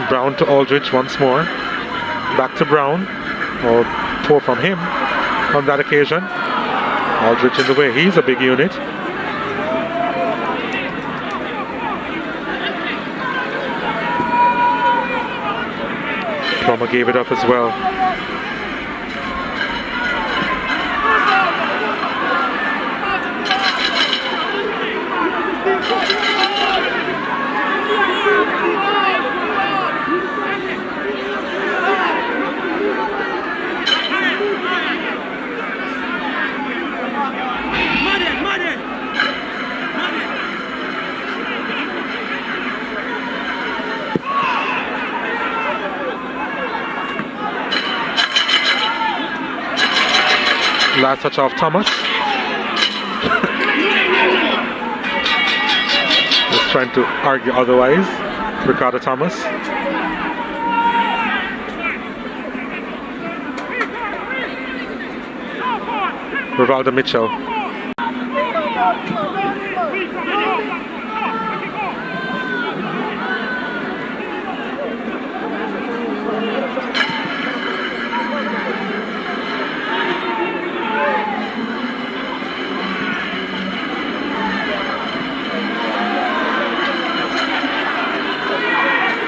Brown to Aldridge once more. Back to Brown. Or poor from him on that occasion. Aldridge in the way. He's a big unit. Plummer gave it up as well. Last touch off Thomas. Just trying to argue otherwise. Ricardo Thomas. Rivaldo Mitchell.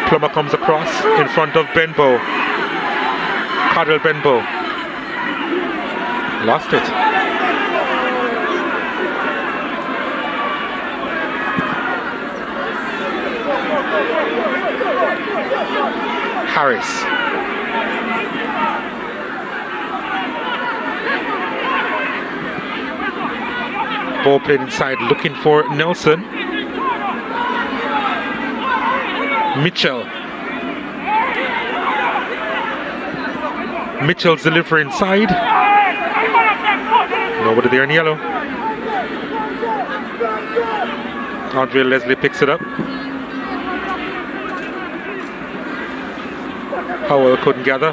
Plummer comes across in front of Benbow. Cardell Benbow. Lost it. Harris. Ball played inside, looking for Nelson. Mitchell. Mitchell's delivery inside. Nobody there in yellow. Andre Leslie picks it up. Howell couldn't gather.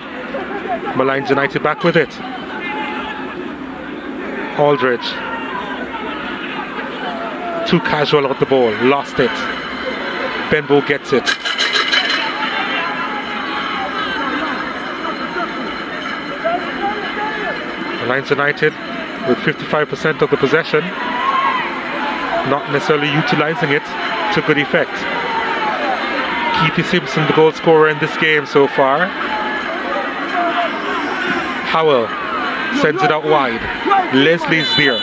Molynes United back with it. Aldridge. Too casual out the ball. Lost it. Benbow gets it. Molynes United with 55% of the possession, not necessarily utilizing it to good effect. Keithy Simpson, the goal scorer in this game so far. Howell sends it out wide. Leslie's there.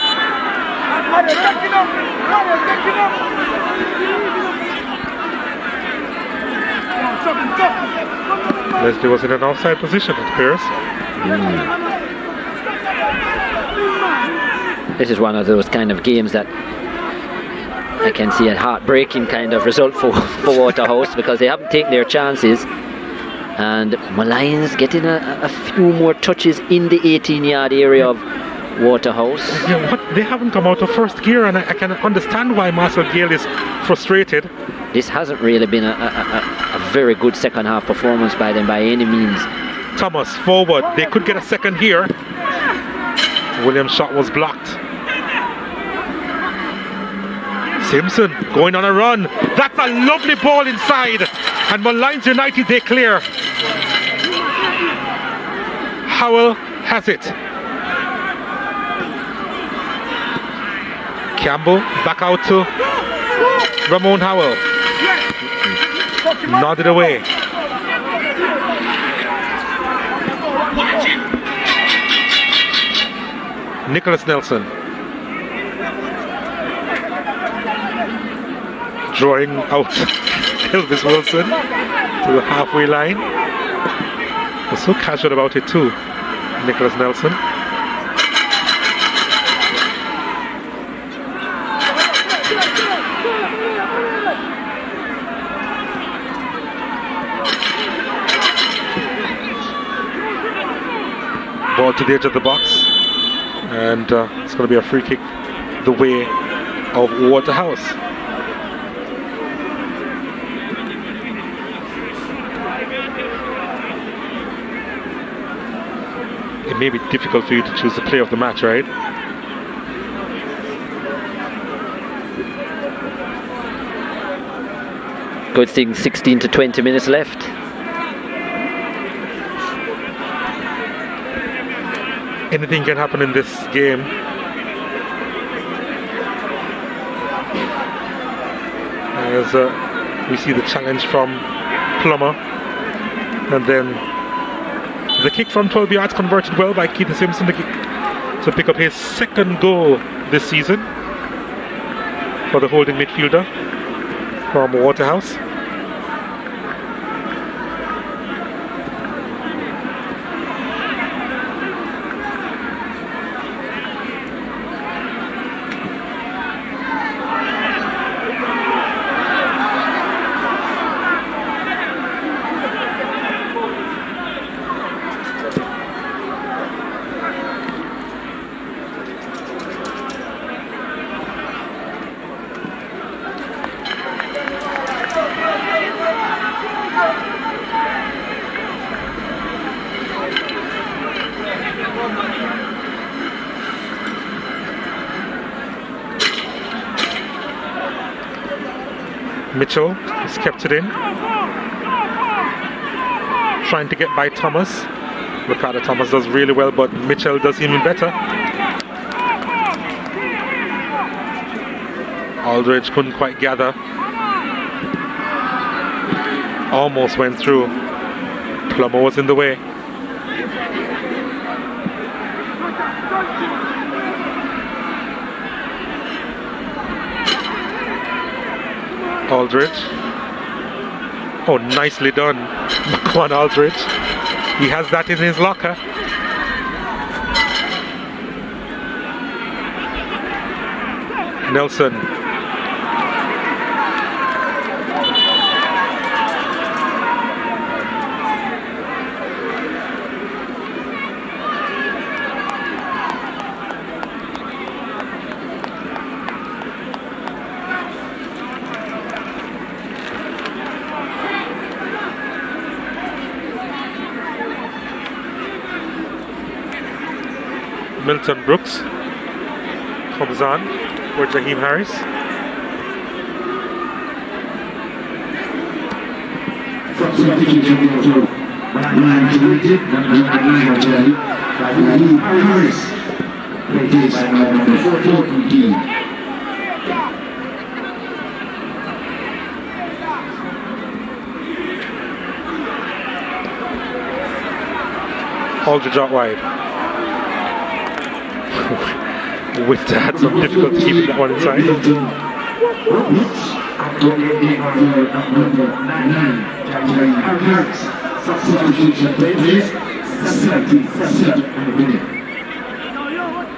Leslie was in an offside position, it appears. This is one of those kind of games that I can see a heartbreaking kind of result for Waterhouse, because they haven't taken their chances, and Molynes getting a few more touches in the 18-yard area of Waterhouse. Yeah, but they haven't come out of first gear, and I can understand why Marcel Gale is frustrated. This hasn't really been a very good second half performance by them by any means. Thomas forward, they could get a second here. Williams' shot was blocked. Simpson going on a run. That's a lovely ball inside, and Molynes United, they clear. Howell has it. Campbell back out to Ramon Howell. Nodded away. Nicholas Nelson drawing out Elvis Wilson to the halfway line. Was so casual about it too, Nicholas Nelson. Ball to the edge of the box, and it's going to be a free kick the way of Waterhouse. It may be difficult for you to choose the player of the match, right? Good thing 16 to 20 minutes left. Anything can happen in this game. As we see the challenge from Plummer, and then The kick from 12 yards converted well by Keith Simpson to pick up his second goal this season for the holding midfielder from Waterhouse. Mitchell has kept it in, trying to get by Thomas. Ricardo Thomas does really well, but Mitchell does even better. Aldridge couldn't quite gather. Almost went through. Plummer was in the way. Aldridge. Oh, nicely done. Come on, Aldridge. He has that in his locker. Nelson. Milton Brooks comes on for Jaheim Harris. Aldridge out wide. With that, some difficulty keeping that one inside.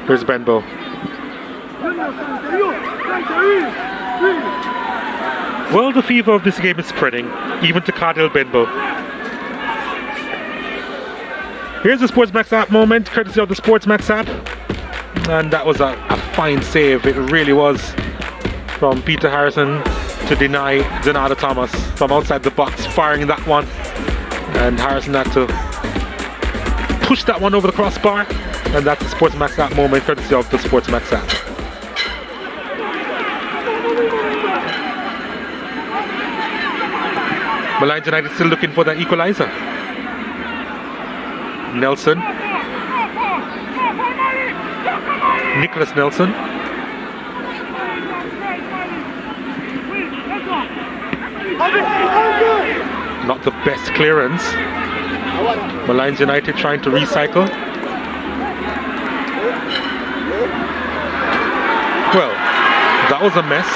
Here's Benbow. Well, the fever of this game is spreading, even to Cardell Benbow. Here's the SportsMax app moment, courtesy of the SportsMax app. And that was a fine save, it really was, from Peter Harrison to deny Donada Thomas from outside the box, firing that one. And Harrison had to push that one over the crossbar. And that's the SportsMax app moment, courtesy of the SportsMax app. Molynes United still looking for that equalizer. Nelson. Nicholas Nelson. Not the best clearance. Molynes United trying to recycle. Well, that was a mess.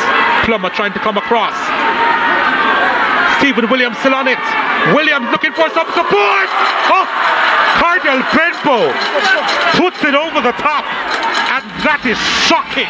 Plummer trying to come across. Stephen Williams still on it. Williams looking for some support. Oh, Cardell Benbow puts it over the top. And that is shocking.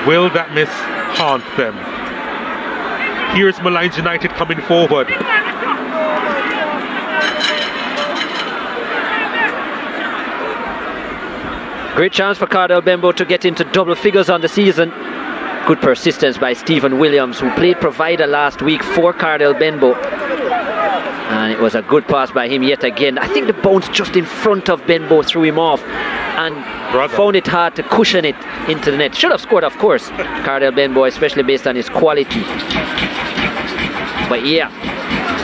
Will that miss haunt them? Here's Molynes United coming forward. Great chance for Cardell Benbow to get into double figures on the season. Good persistence by Stephen Williams, who played provider last week for Cardell Benbow. And it was a good pass by him yet again. I think the bounce just in front of Benbow threw him off. and found it hard to cushion it into the net. Should have scored, of course, Cardell Benbow, especially based on his quality. But yeah,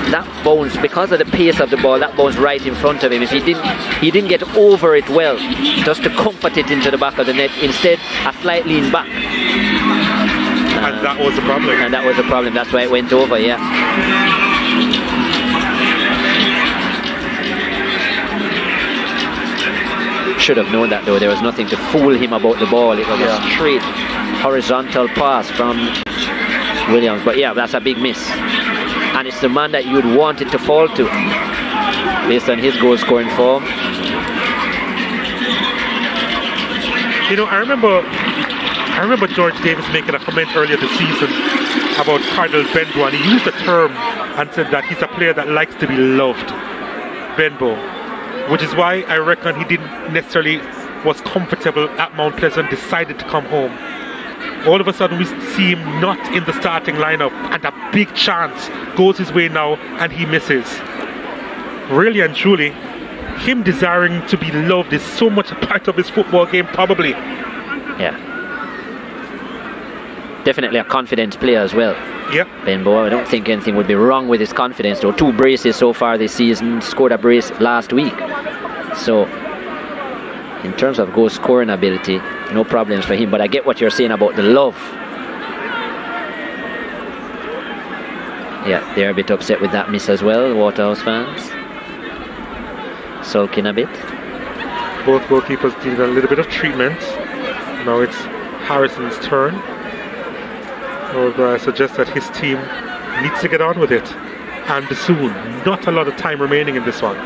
that bounce, because of the pace of the ball, that bounce right in front of him. If he didn't get over it well, just to comfort it into the back of the net. Instead, a slight lean back. And that was the problem. And that was the problem. That's why it went over, yeah. Should have known that though. There was nothing to fool him about the ball. It was a straight horizontal pass from Williams. But yeah, that's a big miss. And it's the man that you would want it to fall to based on his goal scoring form. You know, I remember George Davis making a comment earlier this season about Cardell Benbow, and he used the term and said that he's a player that likes to be loved, Benbow, which is why I reckon he didn't necessarily was comfortable at Mount Pleasant, decided to come home. All of a sudden we see him not in the starting lineup, and a big chance goes his way now and he misses. Really and truly, him desiring to be loved is so much a part of his football game, probably. Yeah. Definitely a confidence player as well. Yep. Benbow, I don't think anything would be wrong with his confidence though. 2 braces so far this season, scored a brace last week. So, in terms of goal scoring ability, no problems for him. But I get what you're saying about the love. Yeah, they're a bit upset with that miss as well, Waterhouse fans. Sulking a bit. Both goalkeepers needed a little bit of treatment. Now it's Harrison's turn. I suggest that his team needs to get on with it, and soon. Not a lot of time remaining in this one.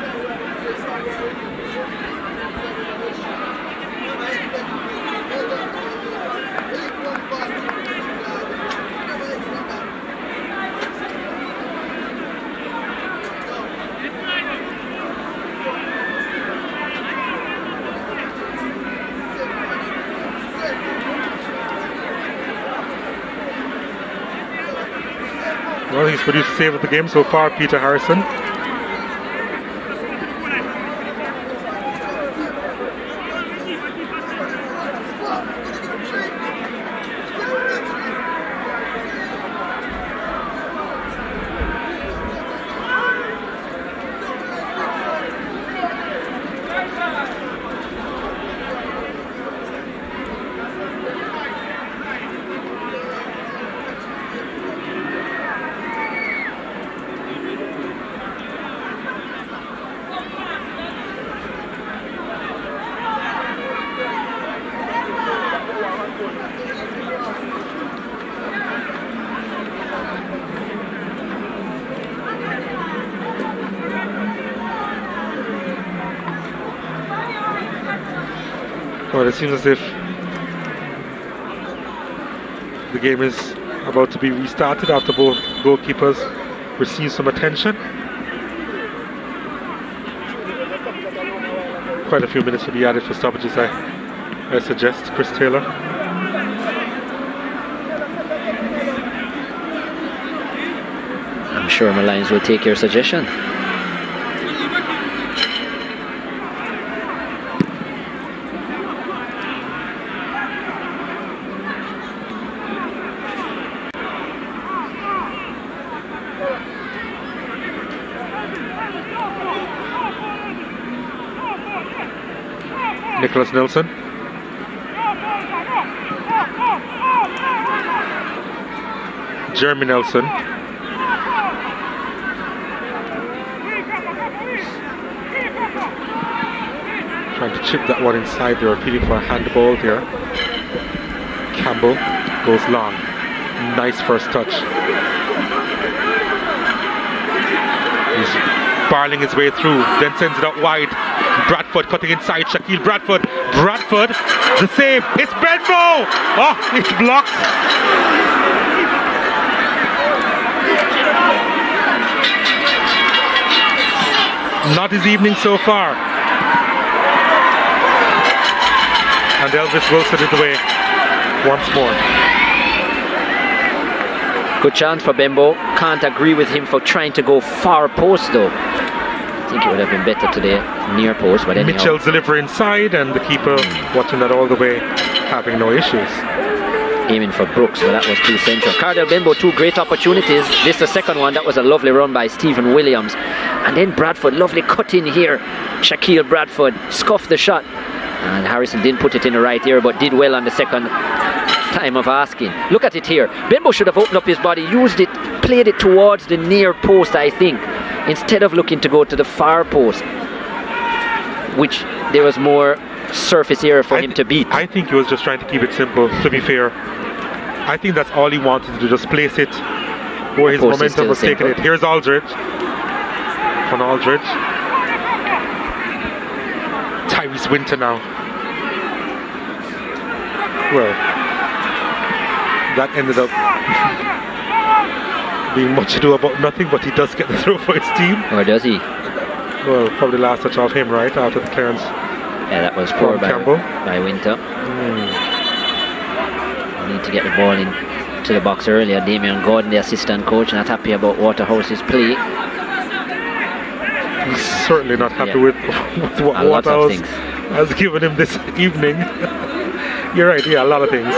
Well, he's produced a save of the game so far, Peter Harrison. Well, it seems as if the game is about to be restarted after both goalkeepers receive some attention. Quite a few minutes will be added for stoppages, I suggest, Chris Taylor. I'm sure Molynes will take your suggestion. Nicholas Nelson. Jeremy Nelson. Trying to chip that one inside. They're appealing for a handball here. Campbell goes long. Nice first touch. He's barreling his way through, then sends it out wide. Bradford cutting inside. Shaquille Bradford. Bradford, the save. It's Benbow. Oh, it's blocked. Not his evening so far. And Elvis Wilson is away once more. Good chance for Benbow. Can't agree with him for trying to go far post though. I think it would have been better today, near post, but anyhow. Mitchell's delivery inside, and the keeper watching that all the way, having no issues. Aiming for Brooks, but that was too central. Cardell Bembo, 2 great opportunities. This the second one. That was a lovely run by Stephen Williams. And then Bradford, lovely cut in here. Shaquille Bradford scuffed the shot. And Harrison didn't put it in the right ear, but did well on the second time of asking. Look at it here. Bembo should have opened up his body, used it, played it towards the near post, I think, instead of looking to go to the far post, which there was more surface area for him to beat. I think he was just trying to keep it simple, to be fair. I think that's all he wanted to do, just place it where his momentum was taking it. Here's Aldridge. From Aldridge. Tyrese Winter now. Well, that ended up being much ado about nothing, but he does get the throw for his team. Or does he? Well, probably last touch off him, right, after the clearance. Yeah, that was poor by Winter. Need to get the ball into the box earlier. Damian Gordon, the assistant coach, not happy about Waterhouse's play. He's certainly not happy with what Waterhouse has given him this evening. You're right, yeah, a lot of things.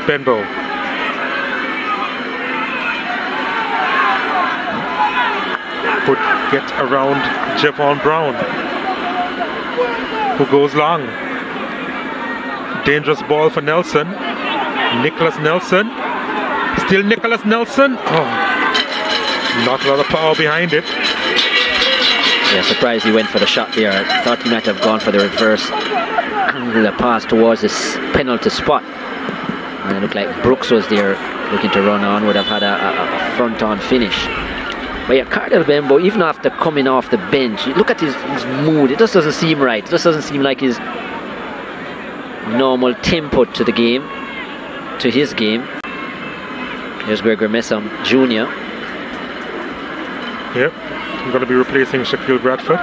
Benbow. Could get around Javon Brown, who goes long. Dangerous ball for Nelson. Nicholas Nelson. Still Nicholas Nelson. Oh, not a lot of power behind it. Yeah, surprised he went for the shot there. I thought he might have gone for the reverse angular pass towards this penalty spot. And it looked like Brooks was there looking to run on, would have had a front-on finish. But yeah, Cardell Bembo, even after coming off the bench, look at his mood. It just doesn't seem right. It just doesn't seem like his normal tempo to the game, to his game. Here's Gregory Messam Jr. Yep, I'm going to be replacing Shaquille Bradford.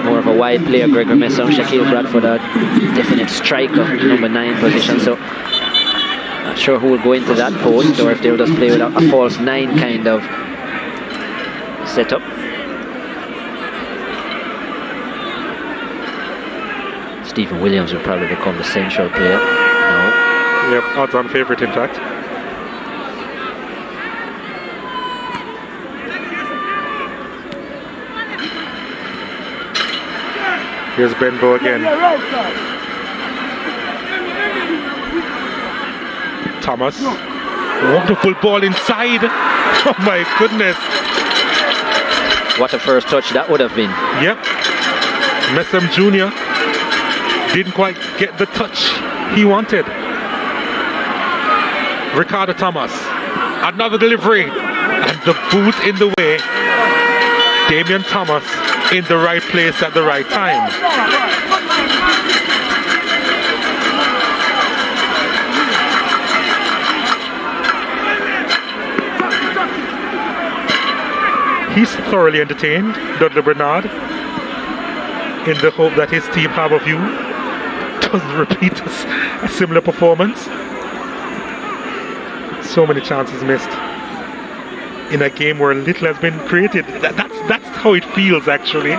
More of a wide player, Gregory Messam. Shaquille Bradford, a definite striker, number 9 position. So not sure who will go into that post, or if they'll just play with a false 9 kind of setup. Stephen Williams will probably become the central player. No. Yep, odds-on favourite, in fact. Here's Benbow again. Thomas. Wonderful ball inside. Oh my goodness. What a first touch that would have been. Yep. Messam Jr. didn't quite get the touch he wanted. Ricardo Thomas. Another delivery. And the boot in the way. Damian Thomas in the right place at the right time. He's thoroughly entertained, Dudley Bernard, in the hope that his team have a view doesn't repeat a similar performance. So many chances missed in a game where little has been created. That's how it feels, actually.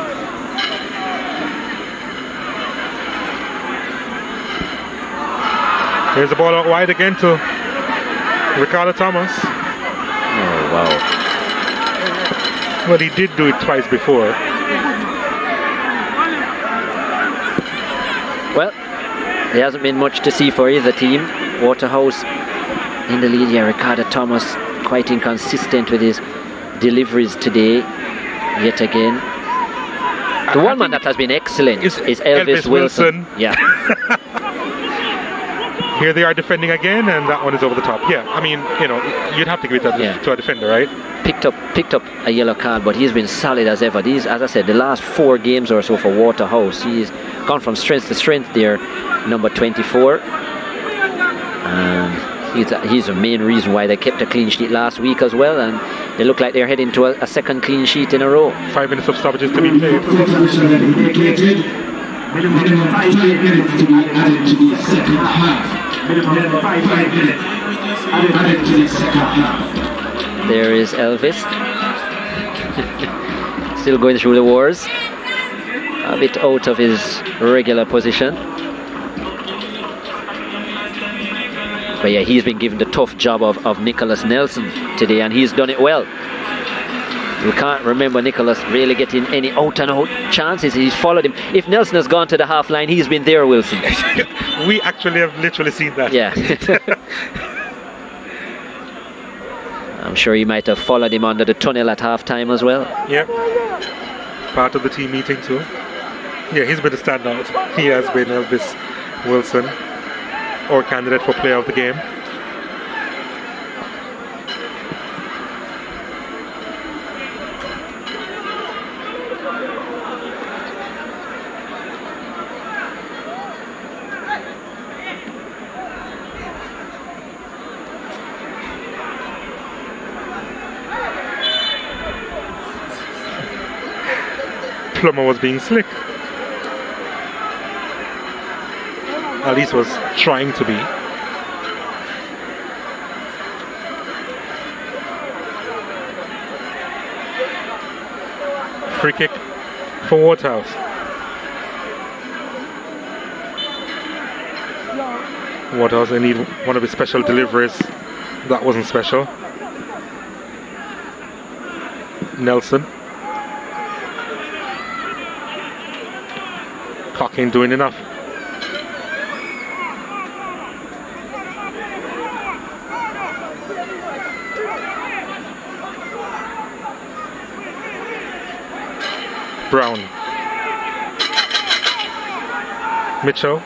Here's the ball out wide again to Ricardo Thomas. Oh, wow. Well, he did do it twice before. Well, there hasn't been much to see for either team. Waterhouse in the lead here. Ricardo Thomas quite inconsistent with his deliveries today, yet again. The one man that has been excellent is Elvis Wilson. Yeah. Here they are defending again, and that one is over the top. Yeah, I mean, you know, you'd have to give it to a defender, right? Picked up a yellow card, but he's been solid as ever. These, as I said, the last 4 games or so for Waterhouse, he's gone from strength to strength there, number 24. And He's the main reason why they kept a clean sheet last week as well, and they look like they're heading to a second clean sheet in a row. 5 minutes of stoppages to be played. Minimum 5 minutes to be added to the second half. Minimum 5 minutes added to the second half. There is Elvis. Still going through the wars. A bit out of his regular position. But yeah, he's been given the tough job of Nicholas Nelson today, and he's done it well. You can't remember Nicholas really getting any out-and-out chances. He's followed him. If Nelson has gone to the half line, he's been there, Wilson. We actually have literally seen that. Yeah. I'm sure he might have followed him under the tunnel at half-time as well. Yeah. Part of the team meeting too. Yeah, he's been a standout. He has been Elvis Wilson, our candidate for player of the game. Plummer was being slick. At least was trying to be. Free kick for Waterhouse. Waterhouse, they need one of his special deliveries. That wasn't special. Nelson. Cock ain't doing enough. Brown. Mitchell.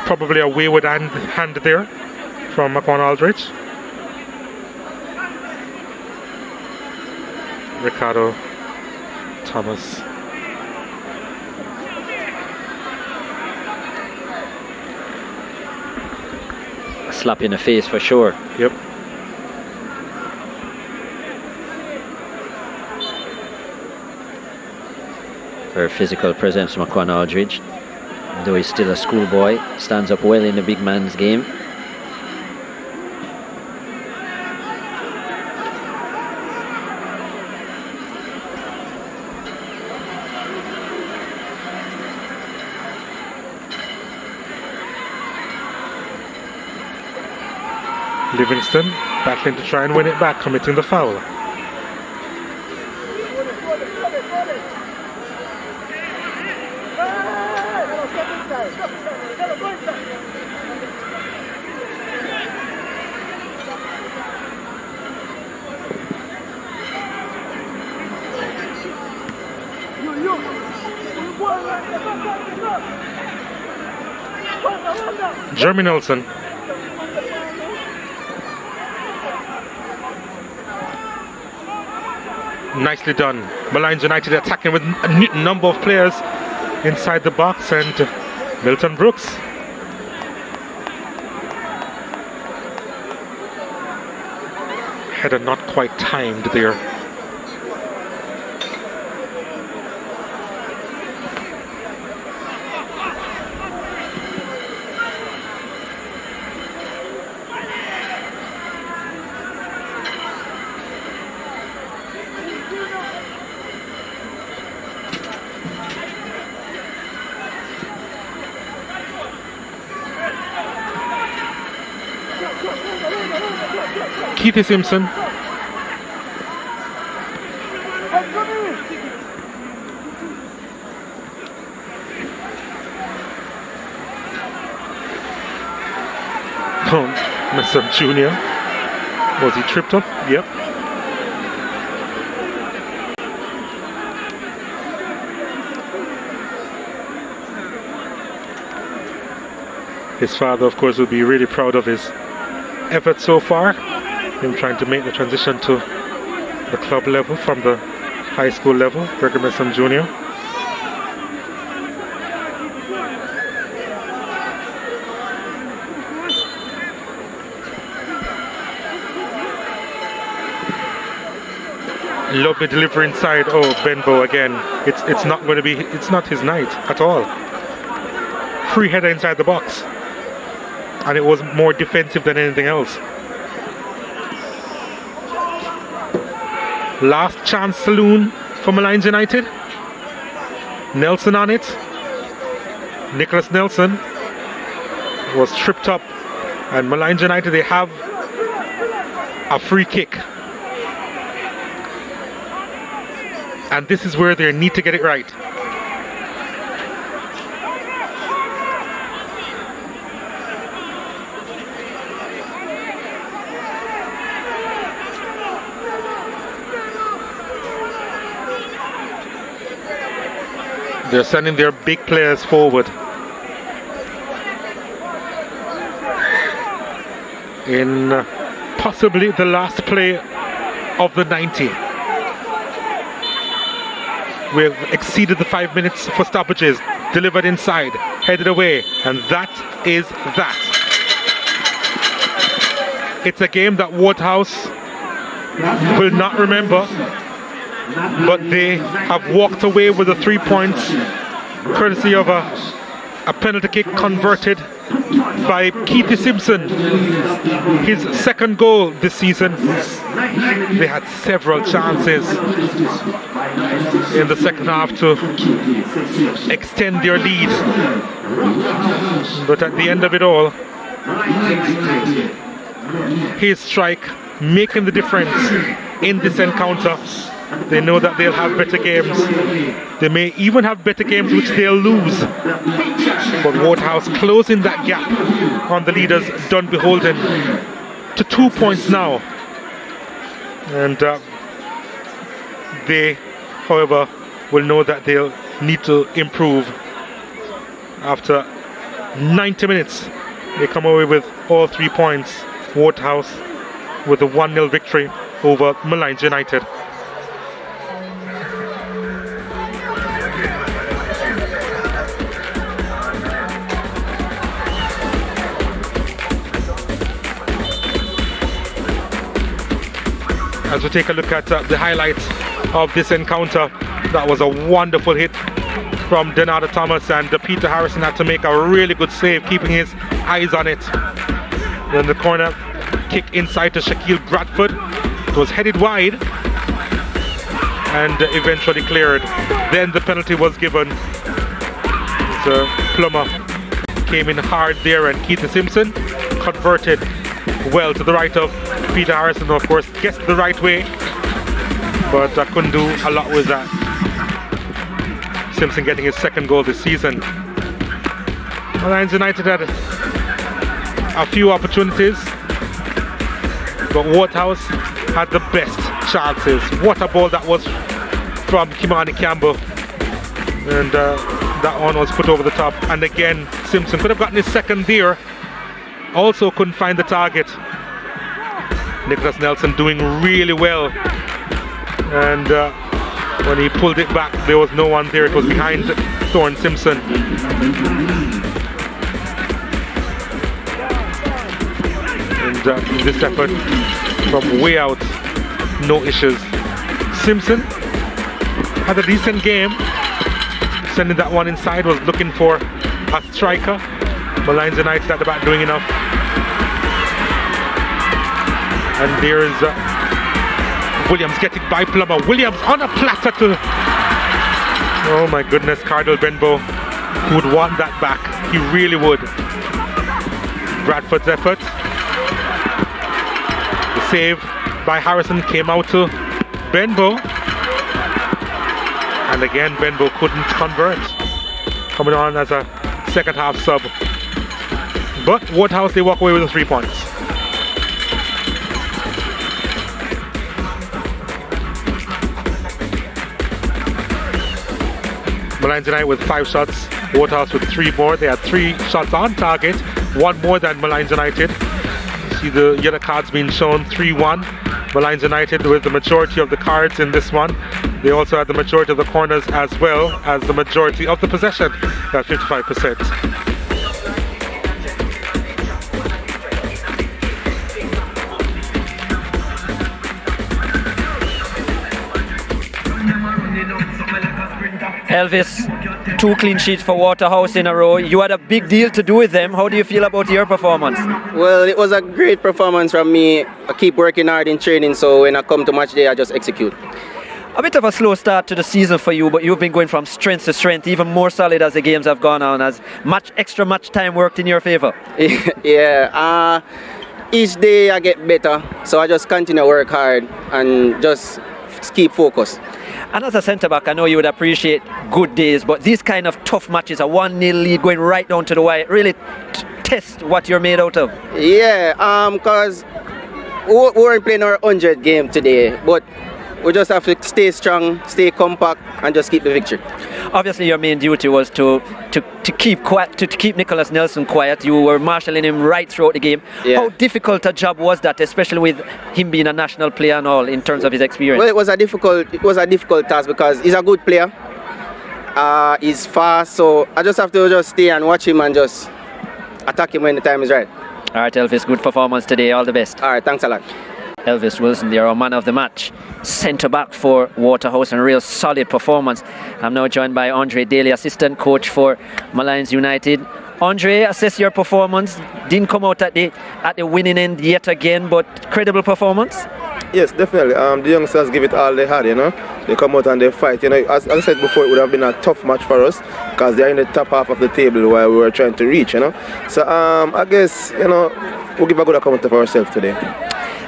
Probably a wayward hand there from Maquan Aldridge. Ricardo Thomas. A slap in the face for sure. Yep. Very physical presence from Maquan Aldridge. Though he's still a schoolboy, stands up well in the big man's game. Livingston battling to try and win it back, committing the foul. Jeremy Nelson. Nicely done. Molynes United attacking with a number of players inside the box, and Milton Brooks. Header not quite timed there. Keithy Simpson. Oh, messed up Junior. Was he tripped up? Yep. His father, of course, will be really proud of his effort so far. Him trying to make the transition to the club level from the high school level, Brigham Young Junior. Lovely delivery inside. Oh, Benbow again. It's not going to be. It's not his night at all. Free header inside the box, and it was more defensive than anything else. Last chance saloon for Molynes United. Nelson on it. Nicholas Nelson was tripped up, and Molynes United, they have a free kick. And this is where they need to get it right. They're sending their big players forward. In possibly the last play of the 90. We've exceeded the 5 minutes for stoppages. Delivered inside, headed away, and that is that. It's a game that Waterhouse will not remember, but they have walked away with the 3 points courtesy of a penalty kick converted by Keithy Simpson, his second goal this season. They had several chances in the second half to extend their lead, but at the end of it all, his strike making the difference in this encounter. They know that they'll have better games. They may even have better games which they'll lose. But Waterhouse closing that gap on the leaders, Dunbeholden, to 2 points now. And they, however, will know that they'll need to improve. After 90 minutes, they come away with all 3 points. Waterhouse with a 1-0 victory over Molynes United. As we take a look at the highlights of this encounter, that was a wonderful hit from Denardo Thomas, and Peter Harrison had to make a really good save, keeping his eyes on it. Then the corner kick inside to Shaquille Bradford. It was headed wide and eventually cleared. Then the penalty was given. So Plummer came in hard there, and Keithy Simpson converted well to the right of Peter Harrison. Of course, guessed the right way, but I couldn't do a lot with that. Simpson getting his second goal this season. Molynes United had a few opportunities, but Waterhouse had the best chances. What a ball that was from Kimani Campbell, and that one was put over the top. And again, Simpson could have gotten his second there, also couldn't find the target. Nicholas Nelson doing really well, and when he pulled it back, there was no one there. It was behind Thorne Simpson. And this effort from way out, no issues. Simpson had a decent game, sending that one inside, was looking for a striker. Molynes United at the back doing enough. And there's Williams getting by Plummer. Williams on a platter to... Oh my goodness, Cardell Benbow would want that back. He really would. Bradford's effort. The save by Harrison came out to Benbow. And again, Benbow couldn't convert. Coming on as a second half sub. But Waterhouse, they walk away with the 3 points. Molynes United with 5 shots, Waterhouse with 3 more. They had 3 shots on target, one more than Molynes United. See the yellow cards being shown, 3-1. Molynes United with the majority of the cards in this one. They also had the majority of the corners as well as the majority of the possession at 55%. Elvis, 2 clean sheets for Waterhouse in a row. You had a big deal to do with them. How do you feel about your performance? Well, it was a great performance from me. I keep working hard in training, so when I come to match day, I just execute. A bit of a slow start to the season for you, but you've been going from strength to strength, even more solid as the games have gone on, as extra match time worked in your favour. Yeah, each day I get better, so I just continue to work hard and just keep focused. And as a centre-back, I know you would appreciate good days, but these kind of tough matches, a 1-0 lead going right down to the wire, really test what you're made out of. Yeah, because we weren't playing our 100th game today, but we just have to stay strong, stay compact, and just keep the victory. Obviously, your main duty was to keep quiet, to keep Nicholas Nelson quiet. You were marshalling him right throughout the game. Yeah. How difficult a job was that, especially with him being a national player and all, in terms of his experience? Well, it was a difficult task because he's a good player. He's fast, so I just have to just stay and watch him and just attack him when the time is right. All right, Elvis, good performance today. All the best. All right, thanks a lot. Elvis Wilson, they are our man of the match, centre back for Waterhouse, and a real solid performance. I'm now joined by Andre Daly, assistant coach for Molynes United. Andre, assess your performance. Didn't come out at the winning end yet again, but credible performance. Yes, definitely. The youngsters give it all they had, you know. They come out and they fight. You know, as I said before, it would have been a tough match for us because they're in the top half of the table while we were trying to reach, you know. So I guess, you know, we'll give a good account of ourselves today.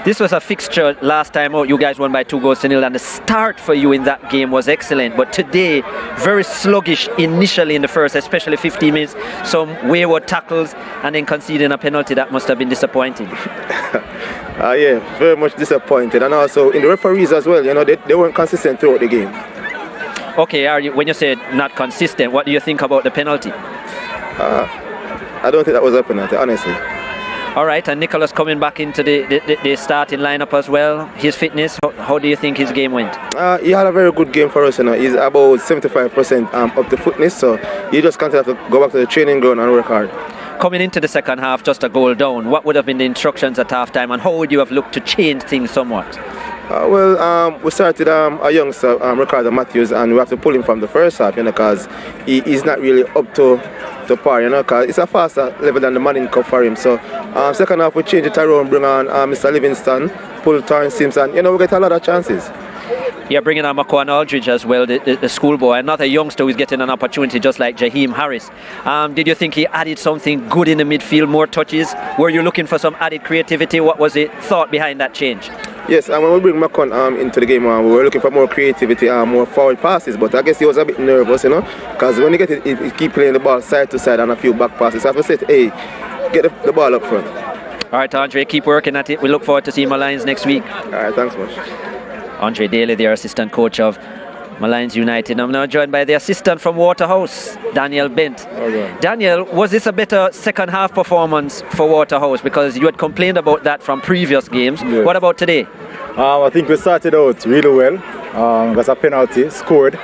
This was a fixture last time out. You guys won by 2-0, and the start for you in that game was excellent. But today, very sluggish initially in the first, especially 15 minutes. Some wayward tackles, and then conceding a penalty. That must have been disappointing. Yeah, very much disappointed. And also in the referees as well, you know, they weren't consistent throughout the game. Okay, when you say not consistent, what do you think about the penalty? I don't think that was a penalty, honestly. All right, and Nicholas coming back into the starting lineup as well. His fitness, how do you think his game went? He had a very good game for us, you know. He's about 75% up to fitness, so he just continue to go back to the training ground and work hard. Coming into the second half, just a goal down, what would have been the instructions at half-time, and how would you have looked to change things somewhat? We started a youngster, Ricardo Matthews, and we have to pull him from the first half, you know, because he's not really up to par, you know, because it's a faster level than the Manning Cup for him. So second half we change it around, bring on Mr. Livingston, pull Torrance Simpson, you know, we get a lot of chances. Yeah, bringing on Makoan Aldridge as well, the schoolboy, another youngster who's getting an opportunity just like Jaheim Harris. Did you think he added something good in the midfield, more touches? Were you looking for some added creativity? What was the thought behind that change? Yes, and when we bring Makoan into the game, we were looking for more creativity and more forward passes, but I guess he was a bit nervous, you know, because when he get it, he keep playing the ball side to side and a few back passes. So I have to say, hey, get the ball up front. All right, Andre, keep working at it. We look forward to seeing Molynes next week. All right, thanks much. Andre Daly, the assistant coach of Molynes United. I'm now joined by the assistant from Waterhouse, Daniel Bent. Okay. Daniel, was this a better second half performance for Waterhouse? Because you had complained about that from previous games. Yes. What about today? I think we started out really well. Got a penalty, scored,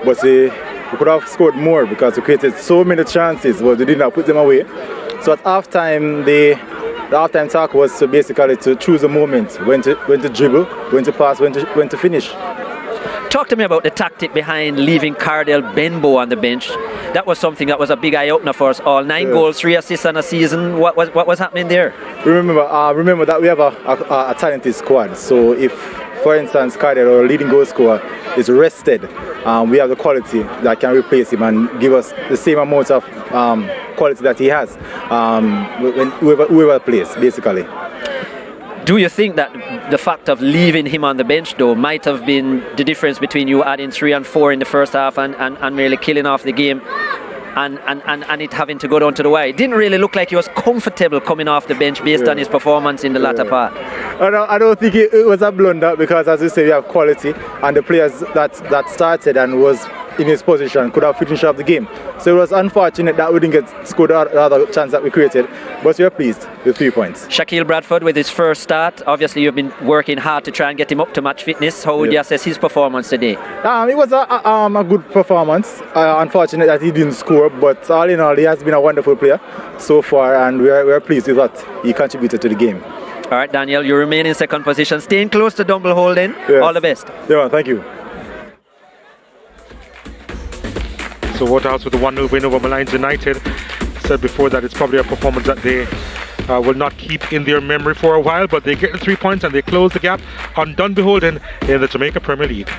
but we could have scored more because we created so many chances, but we did not put them away. So at halftime, the halftime talk was basically to choose a moment, when to dribble, when to pass, when to finish. Talk to me about the tactic behind leaving Cardell Benbow on the bench. That was something that was a big eye-opener for us all. 9 goals, 3 assists on a season. What was happening there? Remember that we have a talented squad. So if, for instance, Cardell, our leading goal scorer, is rested, we have the quality that can replace him and give us the same amount of quality that he has when whoever plays, basically. Do you think that the fact of leaving him on the bench, though, might have been the difference between you adding 3 and 4 in the first half and really killing off the game and it having to go down to the wire? It didn't really look like he was comfortable coming off the bench based on his performance in the latter part. I don't think it was a blunder because, as you say, we have quality, and the players that started and was in his position could have finished off the game. So it was unfortunate that we didn't get scored the other chance that we created, but we are pleased with 3 points. Shaquille Bradford with his first start. Obviously, you've been working hard to try and get him up to match fitness. How would you assess his performance today? It was a good performance. Unfortunate that he didn't score, but all in all, he has been a wonderful player so far, and we are pleased with what he contributed to the game. All right, Daniel, you remain in second position, staying close to Dunbeholden. Yes. All the best. Yeah, thank you. So Waterhouse with a 1-0 win over Molynes United. Said before that it's probably a performance that they will not keep in their memory for a while, but they get the 3 points and they close the gap on Dunbeholden in the Jamaica Premier League.